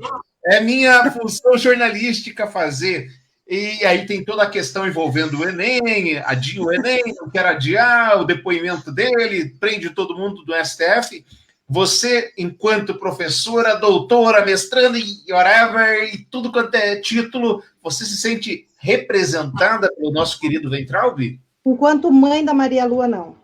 É minha função jornalística fazer. E aí tem toda a questão envolvendo o Enem, adia o Enem, não quer adiar, o depoimento dele, prende todo mundo do STF. Você, enquanto professora, doutora, mestranda e whatever, e tudo quanto é título, você se sente representada pelo nosso querido Weintraub? Enquanto mãe da Maria Lua, não.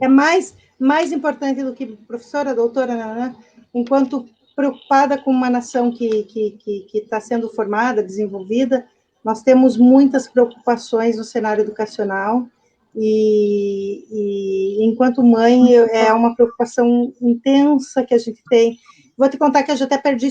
É mais importante do que professora, doutora, né? Enquanto preocupada com uma nação que está sendo formada, desenvolvida, nós temos muitas preocupações no cenário educacional, E enquanto mãe, é uma preocupação intensa que a gente tem. Vou te contar que eu já até perdi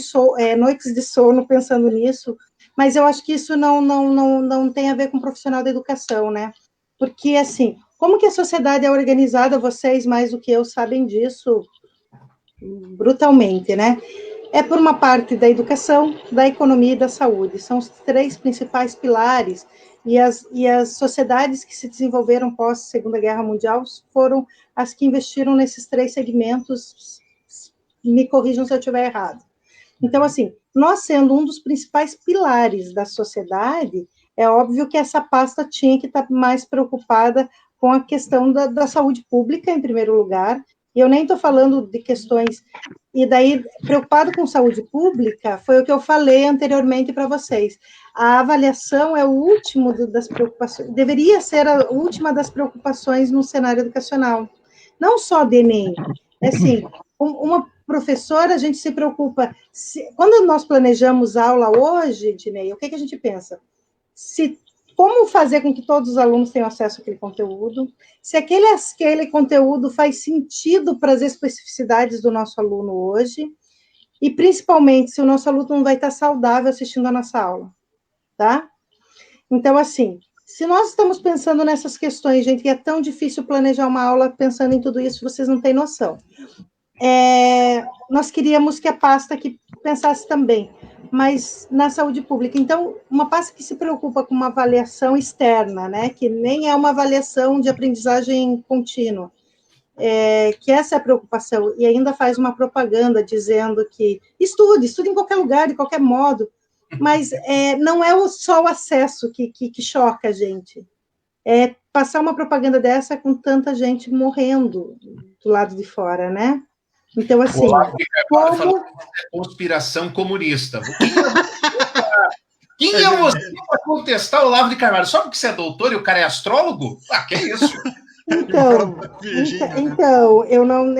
noites de sono pensando nisso, mas eu acho que isso não tem a ver com profissional da educação, né? Porque, assim, como que a sociedade é organizada, vocês mais do que eu sabem disso brutalmente, né? É por uma parte da educação, da economia e da saúde. São os 3 principais pilares, e as sociedades que se desenvolveram pós Segunda Guerra Mundial foram as que investiram nesses 3 segmentos. Me corrijam se eu estiver errado. Então, assim, nós sendo um dos principais pilares da sociedade, é óbvio que essa pasta tinha que estar mais preocupada com a questão da saúde pública, em primeiro lugar, e eu nem estou falando de questões... E daí, preocupado com saúde pública, foi o que eu falei anteriormente para vocês. A avaliação é o último das preocupações, deveria ser a última das preocupações no cenário educacional. Não só de Enem. É assim, uma professora, a gente se preocupa... Quando nós planejamos aula hoje, Dinei, o que a gente pensa? Como fazer com que todos os alunos tenham acesso àquele conteúdo, se aquele conteúdo faz sentido para as especificidades do nosso aluno hoje, e principalmente se o nosso aluno não vai estar saudável assistindo a nossa aula, tá? Então, assim, se nós estamos pensando nessas questões, gente, que é tão difícil planejar uma aula pensando em tudo isso, vocês não têm noção. Nós queríamos que a pasta que pensasse também, mas na saúde pública. Então, uma pasta que se preocupa com uma avaliação externa, né, que nem é uma avaliação de aprendizagem contínua, que essa é a preocupação, e ainda faz uma propaganda dizendo que estude em qualquer lugar, de qualquer modo, mas não é só o acesso que choca a gente, é passar uma propaganda dessa com tanta gente morrendo do lado de fora, né? Então, assim... Falando de conspiração comunista. Quem é você para contestar o Olavo de Carvalho? Só porque você é doutor e o cara é astrólogo? Ah, que é isso? Então, eu não...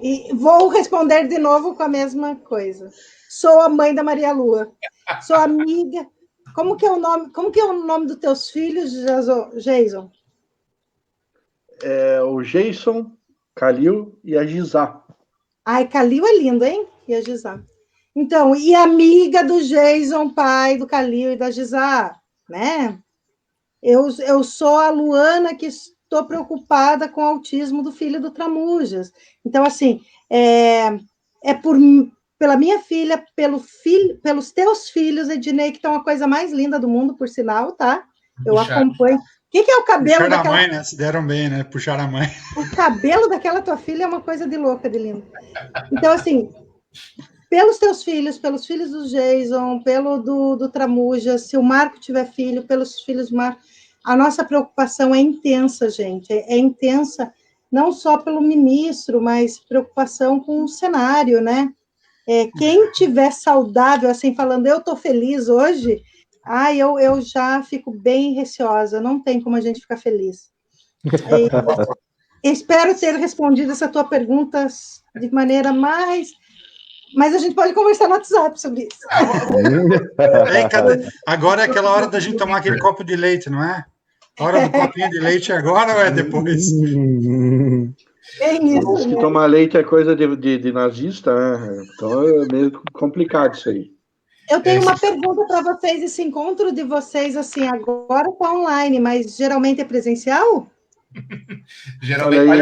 E vou responder de novo com a mesma coisa. Sou a mãe da Maria Lua. Sou amiga... Como que é o nome dos teus filhos, Jason? O Jason, Calil e a Gisá. Ai, Calil é lindo, hein? E a Gisá. Então, e amiga do Jason, pai do Calil e da Gisá, né? Eu sou a Luana que estou preocupada com o autismo do filho do Tramujas. Então, assim, pela minha filha, pelos teus filhos, Ednei, que estão a coisa mais linda do mundo, por sinal, tá? Eu acompanho. O que é o cabelo daquela... Puxaram a mãe, né? Se deram bem, né? Puxaram a mãe. O cabelo daquela tua filha é uma coisa de louca, de lindo. Então, assim, pelos teus filhos, pelos filhos do Jason, pelo do Tramuja, se o Marco tiver filho, pelos filhos do Marco, a nossa preocupação é intensa, gente. É intensa não só pelo ministro, mas preocupação com o cenário, né? Quem tiver saudável, assim, falando, eu estou feliz hoje... eu já fico bem receosa, não tem como a gente ficar feliz. Espero ter respondido essa tua pergunta de maneira mais... Mas a gente pode conversar no WhatsApp sobre isso. Agora é aquela hora da gente tomar aquele copo de leite, não é? A hora do copinho de leite é agora ou é depois? Diz que tomar leite é coisa de nazista, né? Então é meio complicado isso aí. Eu tenho uma pergunta para vocês. Esse encontro de vocês, assim, agora está online, mas geralmente é presencial? Geralmente. Olha aí,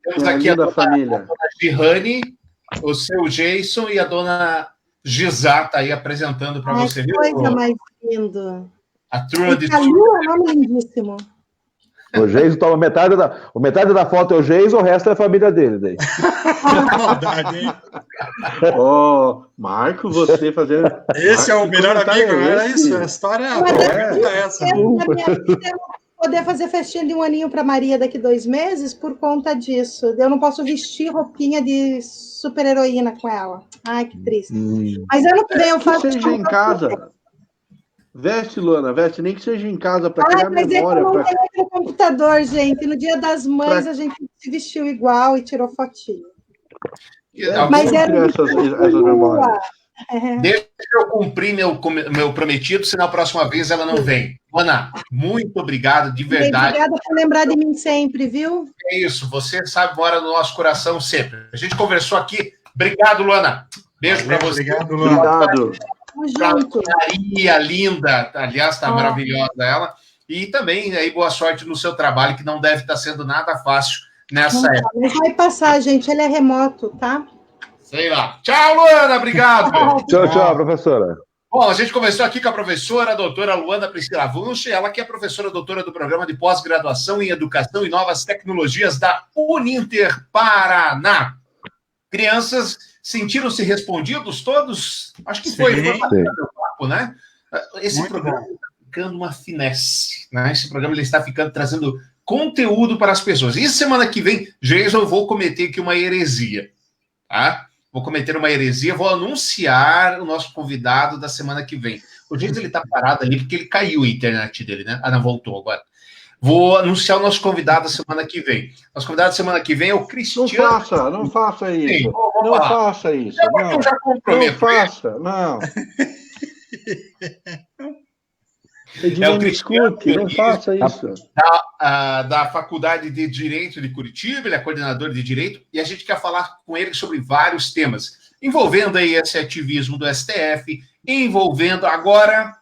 temos aqui a dona Gihane, o seu Jason e a dona Gisá está aí apresentando para você. Que coisa mais linda. A turma de... Calil é nome lindíssimo. O Jason toma metade da foto é o Jason, o resto é a família dele. Daí. Maldade, hein? Marco, você fazendo... Esse é o melhor amigo, era isso? A história é essa. Na minha vida, eu não poder fazer festinha de 1 aninho para Maria daqui 2 meses por conta disso. Eu não posso vestir roupinha de super-heroína com ela. Ai, que triste. Mas ano que vem eu faço... Que seja em casa. Veste, Luana, veste, nem que seja em casa para criar memória. Mas é que eu não tenho computador, gente. No Dia das Mães a gente se vestiu igual e tirou fotinho. Mas era essas memórias. Deixa eu cumprir meu prometido, senão a próxima vez ela não vem. Luana, muito obrigado, de verdade. Obrigada por lembrar de mim sempre, viu? É isso, você sabe, mora no nosso coração sempre. A gente conversou aqui. Obrigado, Luana. Beijo para você. Obrigado, Luana. Obrigado. Tamo junto. Maria, linda, aliás, está maravilhosa ela. E também aí boa sorte no seu trabalho, que não deve estar sendo nada fácil nessa época. Mas vai passar, gente. Ele é remoto, tá? Sei lá. Tchau, Luana, obrigado. Tchau, professora. Bom, a gente começou aqui com a professora, a doutora Luana Priscila Wunsch, ela que é professora doutora do programa de pós-graduação em Educação e Novas Tecnologias da Uninter Paraná. Crianças sentiram-se respondidos todos? Acho que foi bacana o papo, né? Esse muito programa está ficando uma finesse, né? Esse programa ele está trazendo conteúdo para as pessoas. E semana que vem, Jason, eu vou cometer aqui uma heresia, tá? Vou cometer uma heresia, vou anunciar o nosso convidado da semana que vem. O Jason, ele tá parado ali porque ele caiu a internet dele, né? Ah, não, voltou agora. Vou anunciar o nosso convidado da semana que vem. Nosso convidado da semana que vem é o Cristiano. Não faça isso. Sim, não faça isso. Eu já comprometo. Não faça, não. É o Cristiano, não faça isso. Da Faculdade de Direito de Curitiba, ele é coordenador de Direito, e a gente quer falar com ele sobre vários temas, envolvendo aí esse ativismo do STF, envolvendo agora,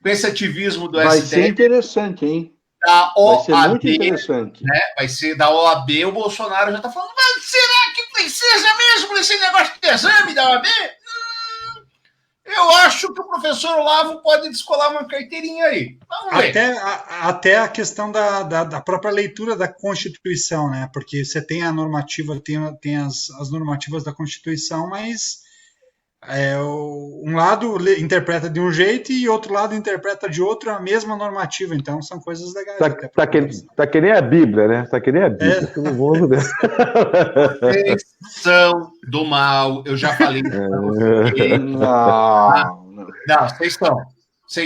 com esse ativismo do STF... Vai ser interessante, hein? Da OAB, vai ser muito interessante. Né? Vai ser da OAB, o Bolsonaro já está falando, mas será que precisa mesmo desse negócio de exame da OAB? Eu acho que o professor Olavo pode descolar uma carteirinha aí. Vamos ver. Até a questão da própria leitura da Constituição, né? Porque você tem a normativa, tem as normativas da Constituição, mas um lado interpreta de um jeito e outro lado interpreta de outro a mesma normativa. Então, são coisas legais. Tá que nem a Bíblia, né? Tá que nem a Bíblia. Todo mundo, né? Vocês são do mal. Eu já falei. Não, vocês são.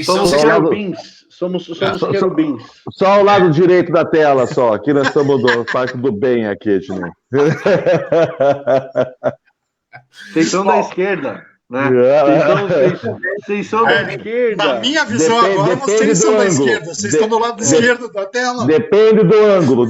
Somos querubins. Somos querubins. Só ao lado direito da tela, só. Aqui nós estamos do parte do bem aqui, Ednei. Vocês são da esquerda, né? Vocês são da esquerda. Na minha visão agora, vocês são da esquerda. Vocês estão do lado esquerdo da tela. Depende do ângulo.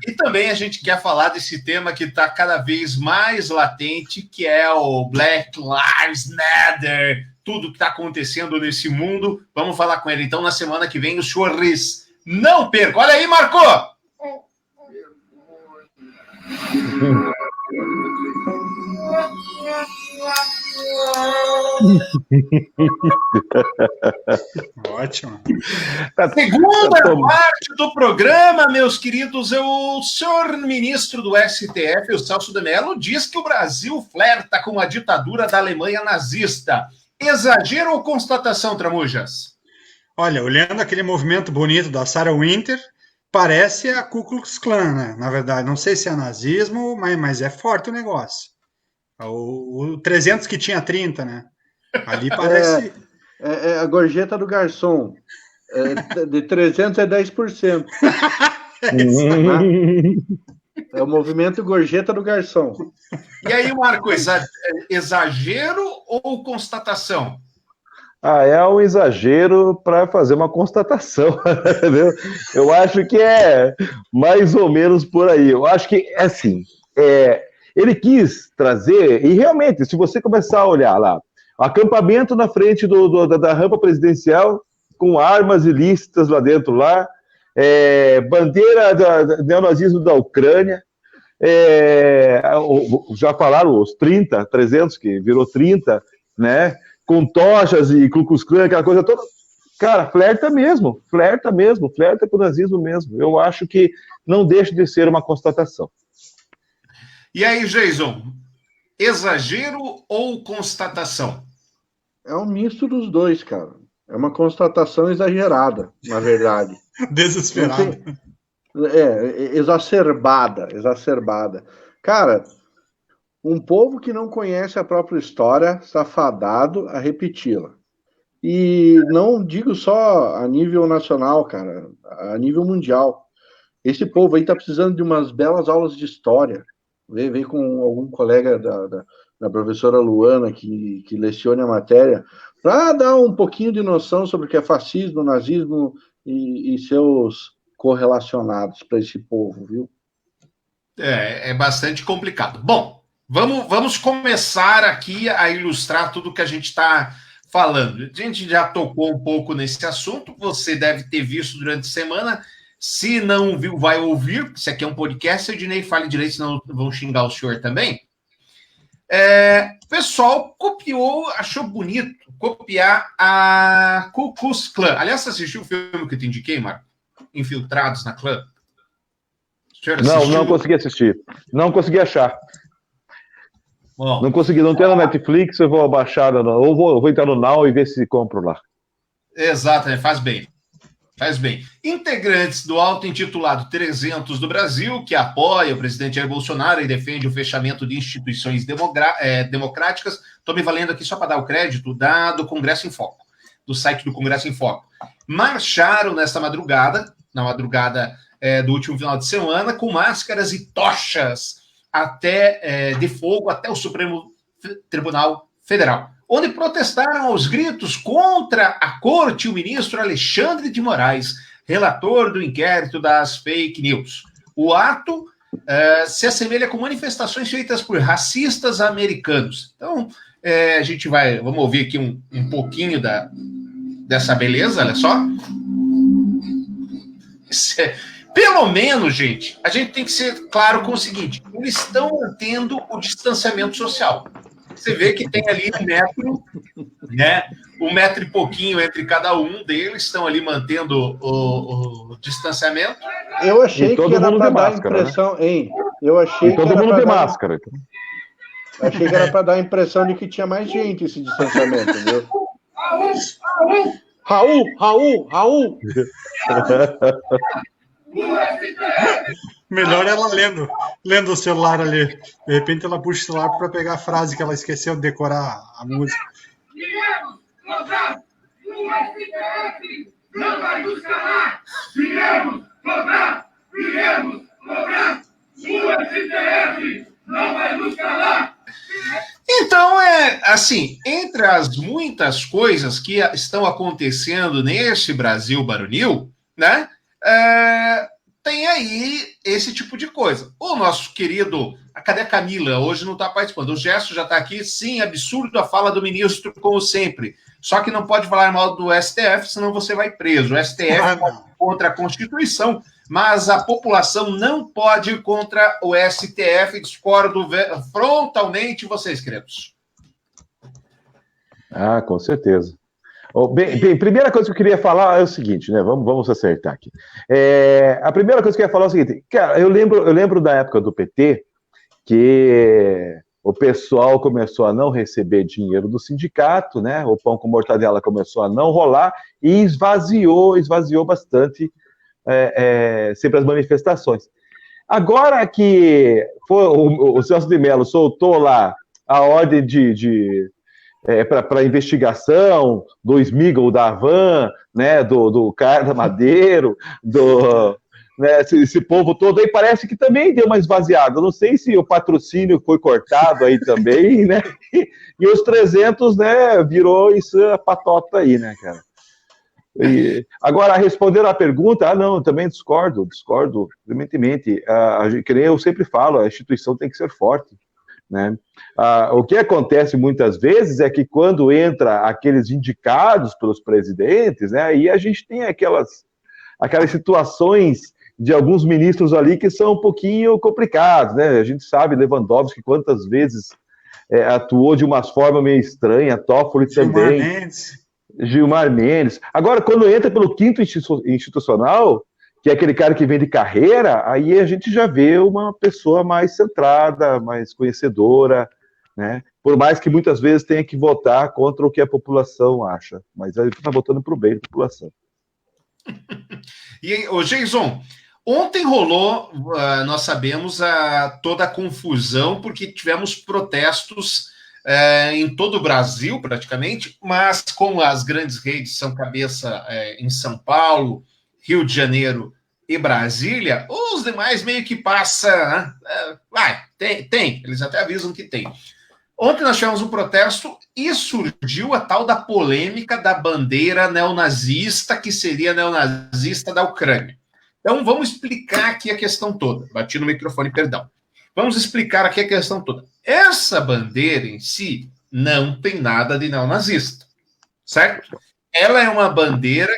E também a gente quer falar desse tema que está cada vez mais latente, que é o Black Lives Matter, tudo que está acontecendo nesse mundo. Vamos falar com ele, então, na semana que vem, os senhores não percam. Olha aí, Marco! Ótimo. Segunda parte do programa, meus queridos, o senhor ministro do STF, o Celso de Mello, diz que o Brasil flerta com a ditadura da Alemanha nazista. Exagero ou constatação, Tramujas? Olha, olhando aquele movimento bonito da Sarah Winter, parece a Ku Klux Klan, né? Na verdade, não sei se é nazismo, mas é forte o negócio. O 300 que tinha 30, né? Ali parece... É a gorjeta do garçom. De 300 é 10%. É o movimento gorjeta do garçom. E aí, Marco, exagero ou constatação? É um exagero para fazer uma constatação, entendeu? Eu acho que é mais ou menos por aí. Eu acho que, assim, ele quis trazer, e realmente, se você começar a olhar lá, acampamento na frente da rampa presidencial, com armas ilícitas lá dentro, bandeira do neonazismo da Ucrânia, já falaram os 300, que virou 30, né? Com tochas e Ku Klux Klan, aquela coisa toda. Cara, flerta com o nazismo mesmo. Eu acho que não deixa de ser uma constatação. E aí, Jason, exagero ou constatação? É um misto dos dois, cara. É uma constatação exagerada, na verdade. Desesperada. Exacerbada. Cara, um povo que não conhece a própria história, está fadado a repeti-la. E não digo só a nível nacional, cara, a nível mundial. Esse povo aí está precisando de umas belas aulas de história, Vem com algum colega da professora Luana que lecione a matéria, para dar um pouquinho de noção sobre o que é fascismo, nazismo e seus correlacionados para esse povo, viu? É bastante complicado. Bom, vamos começar aqui a ilustrar tudo que a gente está falando. A gente já tocou um pouco nesse assunto, você deve ter visto durante a semana. Se não viu, vai ouvir. Isso aqui é um podcast, Ednei, fale direito, senão vão xingar o senhor também. O pessoal copiou, achou bonito copiar a Ku Klux Klan. Aliás, você assistiu o filme que eu te indiquei, Marco? Infiltrados na Clã? Não consegui assistir. Não consegui achar. Bom, não consegui, não tem no Netflix, eu vou baixar, ou vou entrar no Now e ver se compro lá. Exato, faz bem. Faz bem. Integrantes do auto-intitulado 300 do Brasil, que apoia o presidente Jair Bolsonaro e defende o fechamento de instituições democráticas, estou me valendo aqui só para dar o crédito do Congresso em Foco, do site do Congresso em Foco, marcharam nesta madrugada, do último final de semana, com máscaras e tochas de fogo até o Supremo Tribunal Federal, onde protestaram aos gritos contra a corte e o ministro Alexandre de Moraes, relator do inquérito das fake news. O ato se assemelha com manifestações feitas por racistas americanos. Então, vamos ouvir aqui um pouquinho dessa beleza, olha só. Pelo menos, gente, a gente tem que ser claro com o seguinte: eles estão mantendo o distanciamento social. Você vê que tem ali 1 metro, né? 1 metro e pouquinho entre cada um deles, estão ali mantendo o distanciamento. Eu achei que era para dar a impressão, né? Hein? Eu achei todo mundo tem máscara. Achei que era para dar a impressão de que tinha mais gente esse distanciamento, viu? Raul! Melhor ela lendo o celular ali. De repente ela puxa o celular para pegar a frase que ela esqueceu de decorar a música. Iremos cobrar o STF, não vai nos calar. Iremos cobrar o STF, não vai nos calar. Então, assim, entre as muitas coisas que estão acontecendo nesse Brasil baronil, né? Tem aí esse tipo de coisa. O nosso querido... Cadê a Camila? Hoje não está participando. O Gerson já está aqui. Sim, absurdo a fala do ministro, como sempre. Só que não pode falar mal do STF, senão você vai preso. O STF pode ir contra a Constituição, mas a população não pode ir contra o STF. Discordo frontalmente, vocês, queridos. Com certeza. Bem, primeira coisa que eu queria falar é o seguinte, né? Vamos acertar aqui. A primeira coisa que eu ia falar é o seguinte, cara, eu lembro da época do PT que o pessoal começou a não receber dinheiro do sindicato, né? O pão com mortadela começou a não rolar e esvaziou bastante sempre as manifestações. Agora que o Celso de Mello soltou lá a ordem para investigação do Smigol da Havan, né, do Carla Madeiro, né, esse povo todo aí parece que também deu uma esvaziada. Eu não sei se o patrocínio foi cortado aí também, né? E os 300, né, virou isso a patota aí, né, cara? Agora, respondendo à pergunta, não, eu também discordo veementemente. Que nem eu sempre falo, a instituição tem que ser forte. Né? O que acontece muitas vezes é que quando entra aqueles indicados pelos presidentes, né, aí a gente tem aquelas situações de alguns ministros ali que são um pouquinho complicados, né? A gente sabe, Lewandowski, quantas vezes atuou de uma forma meio estranha, Toffoli também, Gilmar Mendes. Agora, quando entra pelo quinto institucional, que é aquele cara que vem de carreira, aí a gente já vê uma pessoa mais centrada, mais conhecedora, né? Por mais que muitas vezes tenha que votar contra o que a população acha, mas ele está votando para o bem da população. E, Jason, ontem rolou, nós sabemos, toda a confusão, porque tivemos protestos em todo o Brasil, praticamente, mas como as grandes redes são cabeça em São Paulo, Rio de Janeiro e Brasília, os demais meio que passa, né? Tem, eles até avisam que tem. Ontem nós tivemos um protesto e surgiu a tal da polêmica da bandeira neonazista, que seria neonazista da Ucrânia. Então vamos explicar aqui a questão toda. Bati no microfone, perdão. Vamos explicar aqui a questão toda. Essa bandeira em si não tem nada de neonazista, certo? Ela é uma bandeira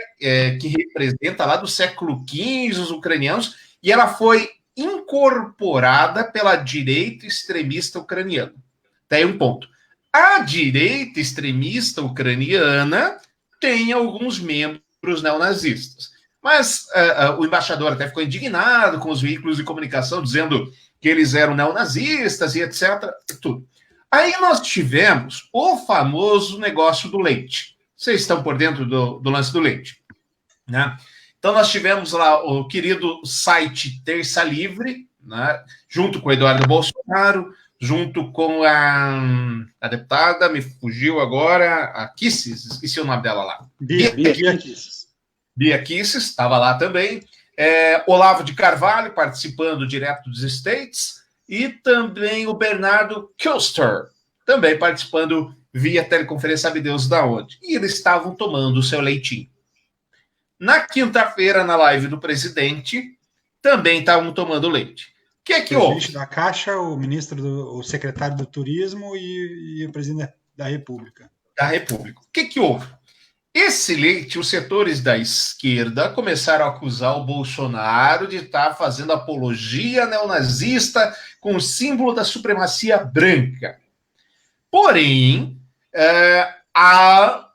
que representa lá do século XV os ucranianos e ela foi incorporada pela direita extremista ucraniana. Tem um ponto. A direita extremista ucraniana tem alguns membros neonazistas. Mas o embaixador até ficou indignado com os veículos de comunicação, dizendo que eles eram neonazistas e etc. Tudo. Aí nós tivemos o famoso negócio do leite. Vocês estão por dentro do lance do leite, né? Então nós tivemos lá o querido site Terça Livre, né? Junto com o Eduardo Bolsonaro, junto com a deputada, me fugiu agora, a Kisses, esqueci o nome dela lá. Bia Kisses. Bia Kisses estava lá também. Olavo de Carvalho participando direto dos States e também o Bernardo Kuster também participando via teleconferência, sabe Deus da onde. E eles estavam tomando o seu leitinho. Na quinta-feira, na live do presidente, também estavam tomando leite. O que é que houve? O presidente da Caixa, o secretário do Turismo e o presidente da República. Da República. O que houve? Esse leite, os setores da esquerda começaram a acusar o Bolsonaro de estar fazendo apologia neonazista com o símbolo da supremacia branca. Porém,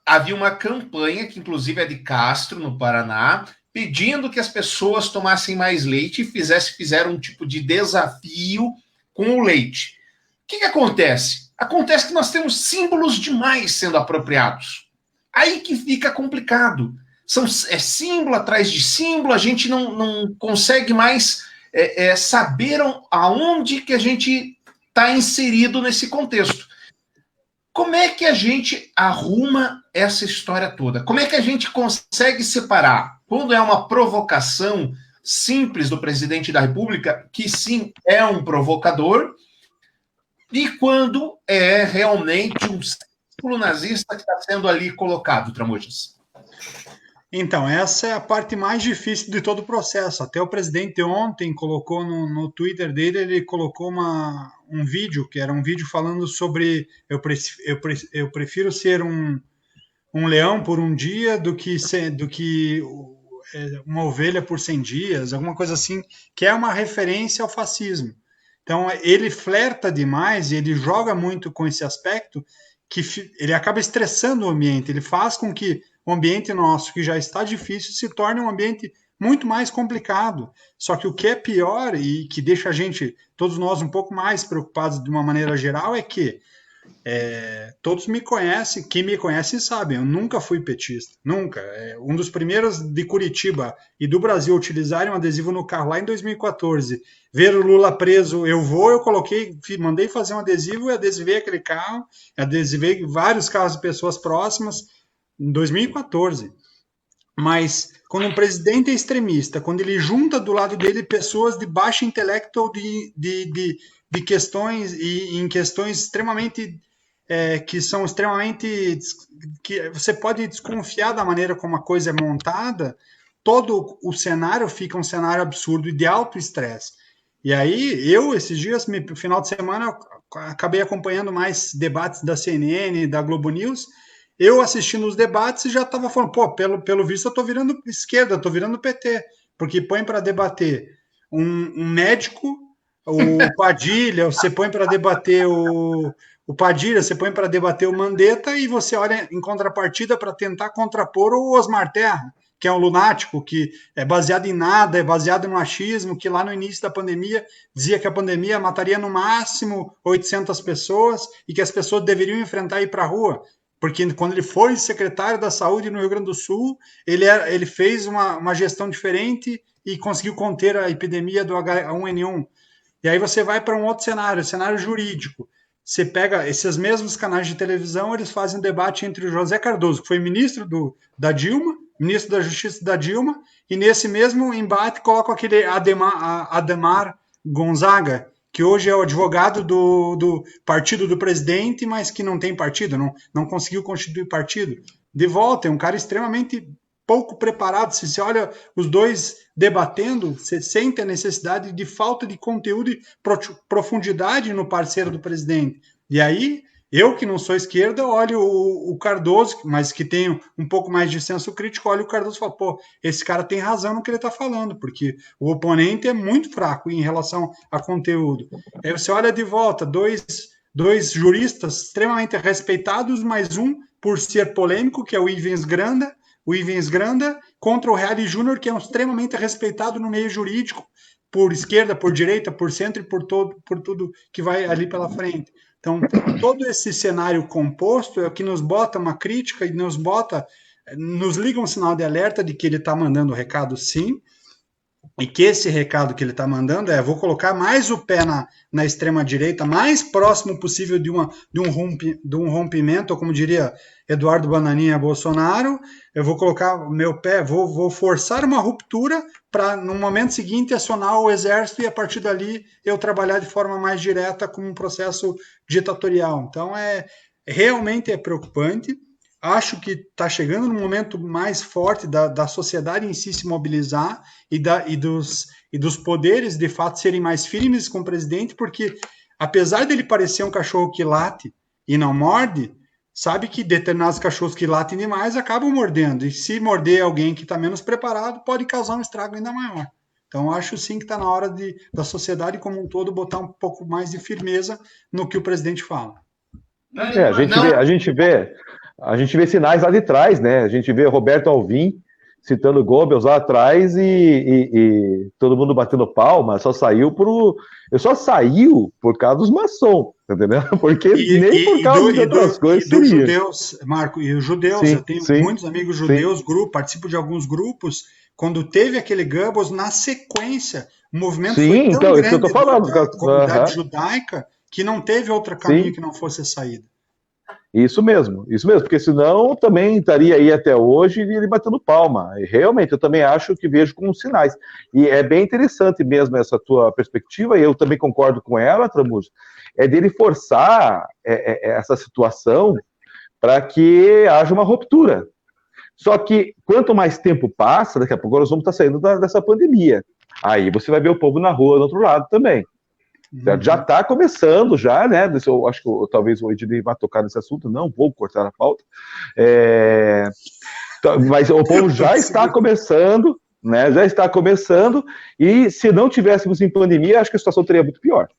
havia uma campanha, que inclusive é de Castro, no Paraná, pedindo que as pessoas tomassem mais leite e fizeram um tipo de desafio com o leite. O que acontece? Acontece que nós temos símbolos demais sendo apropriados. Aí que fica complicado. É símbolo atrás de símbolo, a gente não consegue mais saber aonde que a gente está inserido nesse contexto. Como é que a gente arruma essa história toda? Como é que a gente consegue separar quando é uma provocação simples do presidente da República, que sim, é um provocador, e quando é realmente um símbolo nazista que está sendo ali colocado, Tramujas? Então, essa é a parte mais difícil de todo o processo. Até o presidente ontem colocou no Twitter dele, ele colocou um vídeo, que era um vídeo falando sobre eu prefiro ser um leão por um dia do que uma ovelha por 100 dias, alguma coisa assim, que é uma referência ao fascismo. Então, ele flerta demais e ele joga muito com esse aspecto que ele acaba estressando o ambiente, ele faz com que o ambiente nosso, que já está difícil, se torne um ambiente muito mais complicado. Só que o que é pior e que deixa a gente, todos nós, um pouco mais preocupados de uma maneira geral é que todos me conhecem, quem me conhece sabe, eu nunca fui petista, nunca. Um dos primeiros de Curitiba e do Brasil a utilizarem um adesivo no carro lá em 2014, ver o Lula preso, eu mandei fazer um adesivo e adesivei aquele carro, adesivei vários carros de pessoas próximas em 2014. Mas quando um presidente é extremista, quando ele junta do lado dele pessoas de baixo intelecto de questões e em questões extremamente que são extremamente que você pode desconfiar da maneira como a coisa é montada, todo o cenário fica um cenário absurdo e de alto estresse. E aí esses dias, no final de semana, acabei acompanhando mais debates da CNN, da Globo News. Eu assistindo os debates e já estava falando, pelo visto eu estou virando esquerda, estou virando PT, porque põe para debater um médico, o Padilha, você põe para debater o Padilha, você põe para debater o Mandetta e você olha em contrapartida para tentar contrapor o Osmar Terra, que é um lunático, que é baseado em nada, é baseado no achismo, que lá no início da pandemia dizia que a pandemia mataria no máximo 800 pessoas e que as pessoas deveriam enfrentar e ir para a rua. Porque quando ele foi secretário da Saúde no Rio Grande do Sul, ele fez uma gestão diferente e conseguiu conter a epidemia do H1N1. E aí você vai para um outro cenário jurídico. Você pega esses mesmos canais de televisão, eles fazem um debate entre o José Cardoso, que foi ministro da Dilma, ministro da Justiça da Dilma, e nesse mesmo embate colocam aquele Ademar Gonzaga, que hoje é o advogado do partido do presidente, mas que não tem partido, não conseguiu constituir partido. De volta, é um cara extremamente pouco preparado. Se você olha os dois debatendo, você sente a necessidade de falta de conteúdo e profundidade no parceiro do presidente. E aí, eu que não sou esquerda, olho o Cardoso, mas que tenho um pouco mais de senso crítico, olho o Cardoso e falo, pô, esse cara tem razão no que ele está falando, porque o oponente é muito fraco em relação a conteúdo. Aí você olha de volta, dois juristas extremamente respeitados, mas um por ser polêmico, que é o Ivens Granda, contra o Reale Júnior, que é extremamente respeitado no meio jurídico, por esquerda, por direita, por centro e por tudo que vai ali pela frente. Então, todo esse cenário composto é o que nos bota uma crítica e nos liga um sinal de alerta de que ele está mandando o recado sim, e que esse recado que ele está mandando vou colocar mais o pé na extrema-direita, mais próximo possível de um rompimento, ou como diria Eduardo Bananinha Bolsonaro, eu vou colocar o meu pé, vou forçar uma ruptura para, no momento seguinte, acionar o exército e, a partir dali, eu trabalhar de forma mais direta com um processo ditatorial. Então, realmente é preocupante. Acho que está chegando no momento mais forte da sociedade em si se mobilizar e dos poderes, de fato, serem mais firmes com o presidente, porque, apesar dele parecer um cachorro que late e não morde, sabe que determinados cachorros que latem demais acabam mordendo. E se morder alguém que está menos preparado, pode causar um estrago ainda maior. Então, acho sim que está na hora da sociedade como um todo botar um pouco mais de firmeza no que o presidente fala. A gente vê sinais lá de trás, né? A gente vê Roberto Alvim citando Goebbels lá atrás e todo mundo batendo palma, só saiu por causa dos maçons, entendeu? Porque nem por causa de outras coisas seria. Dos judeus, Marco, e os judeus, sim, eu tenho muitos amigos judeus, participo de alguns grupos, quando teve aquele Goebbels, na sequência, o movimento foi tão grande, isso que eu tô falando, da comunidade judaica, que não teve outro caminho que não fosse a saída. Isso mesmo, porque senão também estaria aí até hoje ele batendo palma. E realmente, eu também acho que vejo como sinais. E é bem interessante mesmo essa tua perspectiva, e eu também concordo com ela, Tramujo, dele forçar essa situação para que haja uma ruptura. Só que quanto mais tempo passa, daqui a pouco nós vamos estar saindo dessa pandemia. Aí você vai ver o povo na rua do outro lado também. Já está começando, né? Eu acho que talvez o Ednei vá tocar nesse assunto, não vou cortar a pauta. Mas o povo já está começando, né? Já está começando, e se não tivéssemos em pandemia, acho que a situação seria muito pior.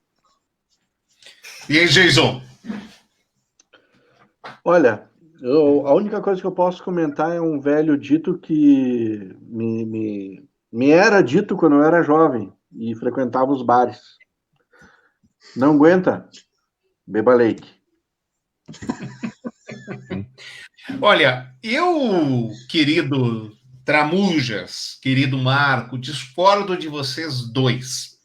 E aí, Jason? Olha, a única coisa que eu posso comentar é um velho dito que me era dito quando eu era jovem e frequentava os bares. Não aguenta? Beba leite. Olha, eu, querido Tramujas, querido Marco, discordo de vocês dois.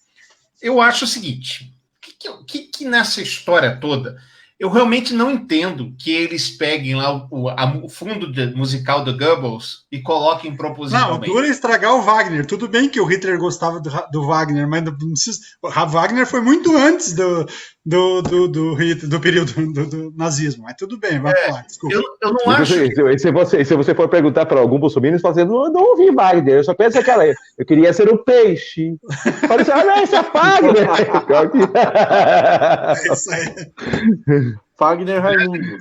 Eu acho o seguinte, que nessa história toda, eu realmente não entendo que eles peguem lá o fundo musical do Goebbels e coloquem propositalmente. Não, dura estragar o Wagner. Tudo bem que o Hitler gostava do Wagner, mas o Wagner foi muito antes do período do nazismo. Mas tudo bem, vai falar, desculpa. Eu não acho. Se você for perguntar para algum bolsominion, você fala assim, não ouvi Wagner, eu só penso aquela. Eu queria ser um peixe. Parece, não, esse é Wagner. É isso aí. Wagner Raimundo.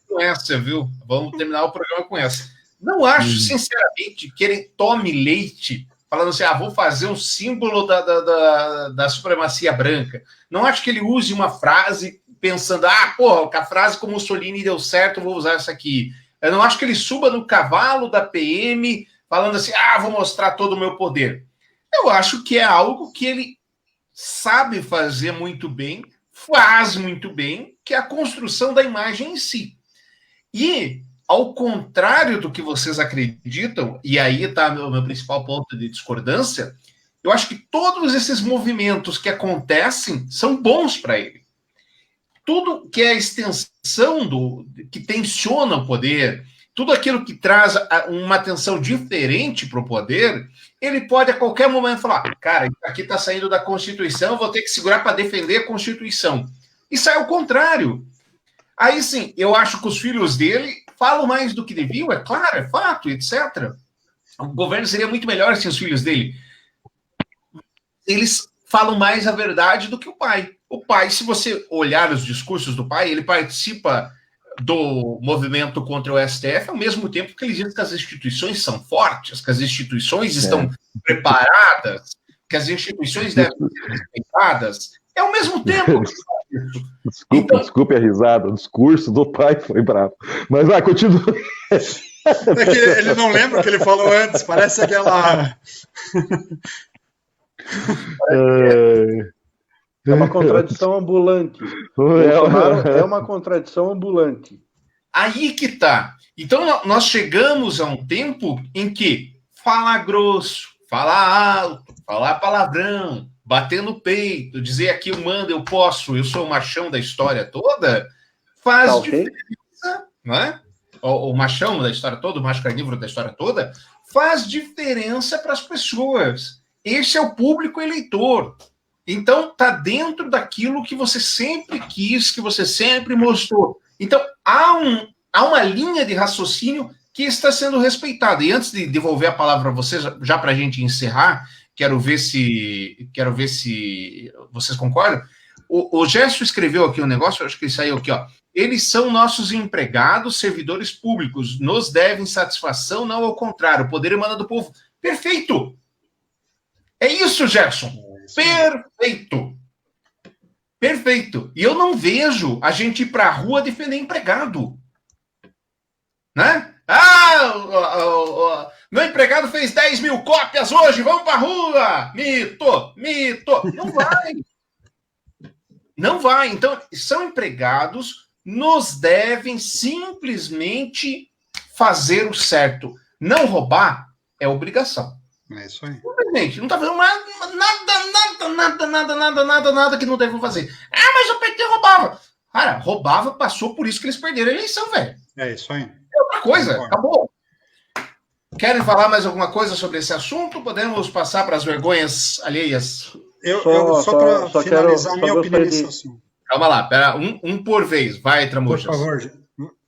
Com essa, viu? Vamos terminar o programa com essa. Não acho, sinceramente, que ele tome leite falando assim, vou fazer um símbolo da supremacia branca. Não acho que ele use uma frase pensando, com a frase com Mussolini deu certo, vou usar essa aqui. Eu não acho que ele suba no cavalo da PM falando assim, vou mostrar todo o meu poder. Eu acho que é algo que ele sabe fazer muito bem, faz muito bem, que é a construção da imagem em si. E, ao contrário do que vocês acreditam, e aí está o meu principal ponto de discordância, eu acho que todos esses movimentos que acontecem são bons para ele. Tudo que é a extensão que tensiona o poder, tudo aquilo que traz uma atenção diferente para o poder, ele pode a qualquer momento falar, cara, isso aqui está saindo da Constituição, eu vou ter que segurar para defender a Constituição. Isso é o contrário. Aí sim, eu acho que os filhos dele falam mais do que deviam, é claro, é fato, etc. O governo seria muito melhor sem os filhos dele. Eles falam mais a verdade do que o pai. O pai, se você olhar os discursos do pai, ele participa do movimento contra o STF, ao mesmo tempo que ele diz que as instituições são fortes, que as instituições estão preparadas, que as instituições devem ser respeitadas. É ao mesmo tempo que faz isso. Desculpe a risada, o discurso do pai foi bravo. Mas vai, continua. É que ele não lembra o que ele falou antes, parece aquela... É uma contradição ambulante. É uma contradição ambulante. Aí que tá. Então, nós chegamos a um tempo em que falar grosso, falar alto, falar palavrão, bater no peito, dizer aqui eu mando, eu posso, eu sou o machão da história toda, faz diferença, não é? O machão da história toda, o macho carnívoro da história toda, faz diferença para as pessoas. Esse é o público eleitor. Então, está dentro daquilo que você sempre quis, que você sempre mostrou. Então, há uma linha de raciocínio que está sendo respeitada. E antes de devolver a palavra para vocês, já para a gente encerrar, quero ver se vocês concordam. O Gerson escreveu aqui um negócio, acho que ele saiu aqui, ó. Eles são nossos empregados, servidores públicos, nos devem satisfação, não ao contrário. O poder emana do povo. Perfeito! É isso, Gerson. Perfeito. Perfeito. E eu não vejo a gente ir para a rua defender empregado. Né? Meu empregado fez 10 mil cópias hoje, vamos para a rua. Mito. Não vai. Não vai. Então, são empregados, nos devem simplesmente fazer o certo. Não roubar é obrigação. É isso aí. Gente, não tá fazendo nada que não devem fazer. Ah, mas o PT roubava. Cara, roubava, passou por isso que eles perderam a eleição, velho. É isso aí. É outra coisa, acabou. Querem falar mais alguma coisa sobre esse assunto? Podemos passar para as vergonhas alheias? Eu só para finalizar a minha opinião nesse assunto. Calma lá, pera, um por vez. Vai, Tramujas. Por favor,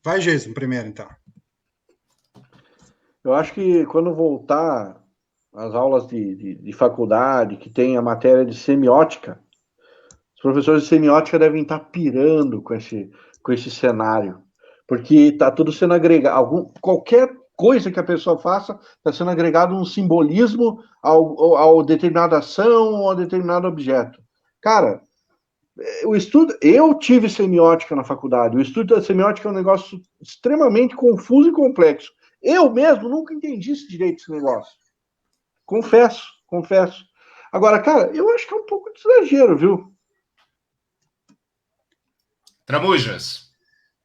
vai, Jason, primeiro, então. Eu acho que quando voltar às aulas de faculdade, que tem a matéria de semiótica, os professores de semiótica devem estar pirando com esse cenário, porque está tudo sendo agregado, qualquer coisa que a pessoa faça está sendo agregado um simbolismo ao determinada ação ou a determinado objeto. Cara, o estudo, eu tive semiótica na faculdade, o estudo da semiótica é um negócio extremamente confuso e complexo. Eu mesmo nunca entendi direito esse negócio. Confesso. Agora, cara, eu acho que é um pouco de exagero, viu? Tramujas.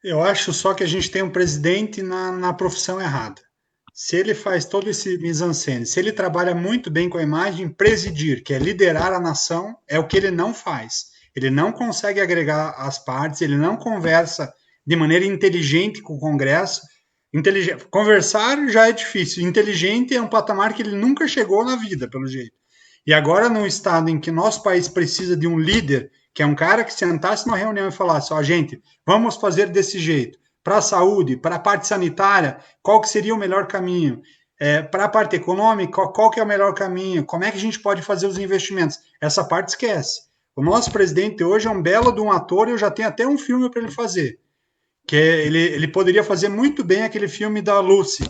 Eu acho só que a gente tem um presidente na profissão errada. Se ele faz todo esse mise-en-scène, se ele trabalha muito bem com a imagem, presidir, que é liderar a nação, é o que ele não faz. Ele não consegue agregar as partes, ele não conversa de maneira inteligente com o Congresso. Conversar já é difícil. Inteligente é um patamar que ele nunca chegou na vida, pelo jeito. E agora, num estado em que nosso país precisa de um líder, que é um cara que sentasse numa reunião e falasse, gente, vamos fazer desse jeito. Para a saúde, para a parte sanitária, qual que seria o melhor caminho? Para a parte econômica, qual que é o melhor caminho? Como é que a gente pode fazer os investimentos? Essa parte esquece. O nosso presidente hoje é um belo de um ator e eu já tenho até um filme para ele fazer. Que ele poderia fazer muito bem aquele filme da Lucy,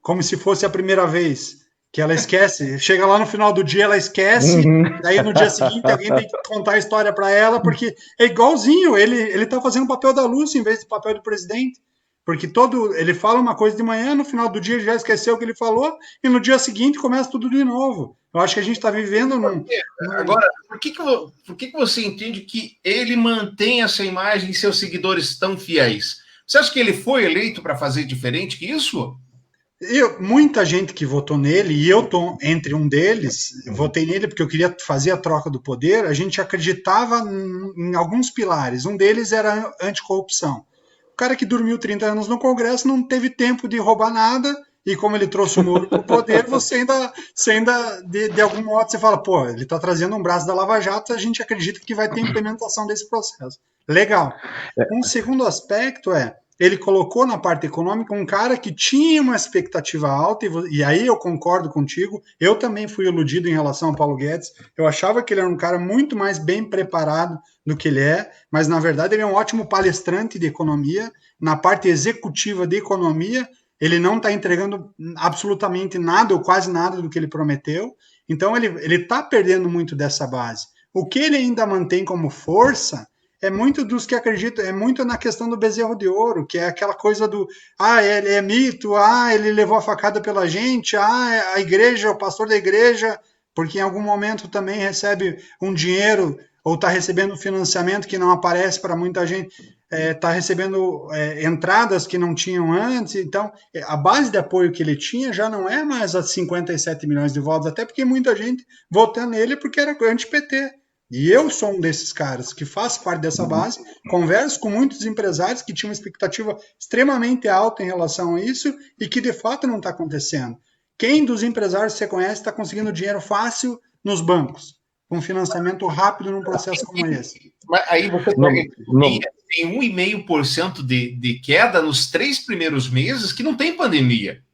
como se fosse a primeira vez, que ela esquece, chega lá no final do dia, ela esquece, daí no dia seguinte alguém tem que contar a história para ela, porque é igualzinho, ele tá fazendo o papel da Lucy em vez do papel do presidente, porque ele fala uma coisa de manhã, no final do dia ele já esqueceu o que ele falou, e no dia seguinte começa tudo de novo. Eu acho que a gente está vivendo Agora, por que você entende que ele mantém essa imagem e seus seguidores tão fiéis? Você acha que ele foi eleito para fazer diferente que isso? Muita gente que votou nele, e eu estou entre um deles, votei nele porque eu queria fazer a troca do poder, a gente acreditava em alguns pilares. Um deles era anticorrupção. O cara que dormiu 30 anos no Congresso não teve tempo de roubar nada, e como ele trouxe o Moro para o poder, você ainda de algum modo, você fala, pô, ele está trazendo um braço da Lava Jato, a gente acredita que vai ter implementação desse processo. Legal. Um segundo aspecto ele colocou na parte econômica um cara que tinha uma expectativa alta, e aí eu concordo contigo, eu também fui iludido em relação ao Paulo Guedes, eu achava que ele era um cara muito mais bem preparado do que ele é, mas na verdade ele é um ótimo palestrante de economia, na parte executiva de economia, ele não está entregando absolutamente nada ou quase nada do que ele prometeu, então ele está perdendo muito dessa base. O que ele ainda mantém como força é muito dos que acreditam, é muito na questão do bezerro de ouro, que é aquela coisa do, ele é mito, ele levou a facada pela gente, a igreja, o pastor da igreja, porque em algum momento também recebe um dinheiro, ou está recebendo financiamento que não aparece para muita gente, está recebendo entradas que não tinham antes, então a base de apoio que ele tinha já não é mais as 57 milhões de votos, até porque muita gente votando nele porque era anti-PT. E eu sou um desses caras que faz parte dessa base, converso com muitos empresários que tinham uma expectativa extremamente alta em relação a isso e que de fato não está acontecendo. Quem dos empresários que você conhece está conseguindo dinheiro fácil nos bancos, com financiamento rápido num processo como esse? Mas aí você tem 1,5% de queda nos 3 primeiros meses que não tem pandemia.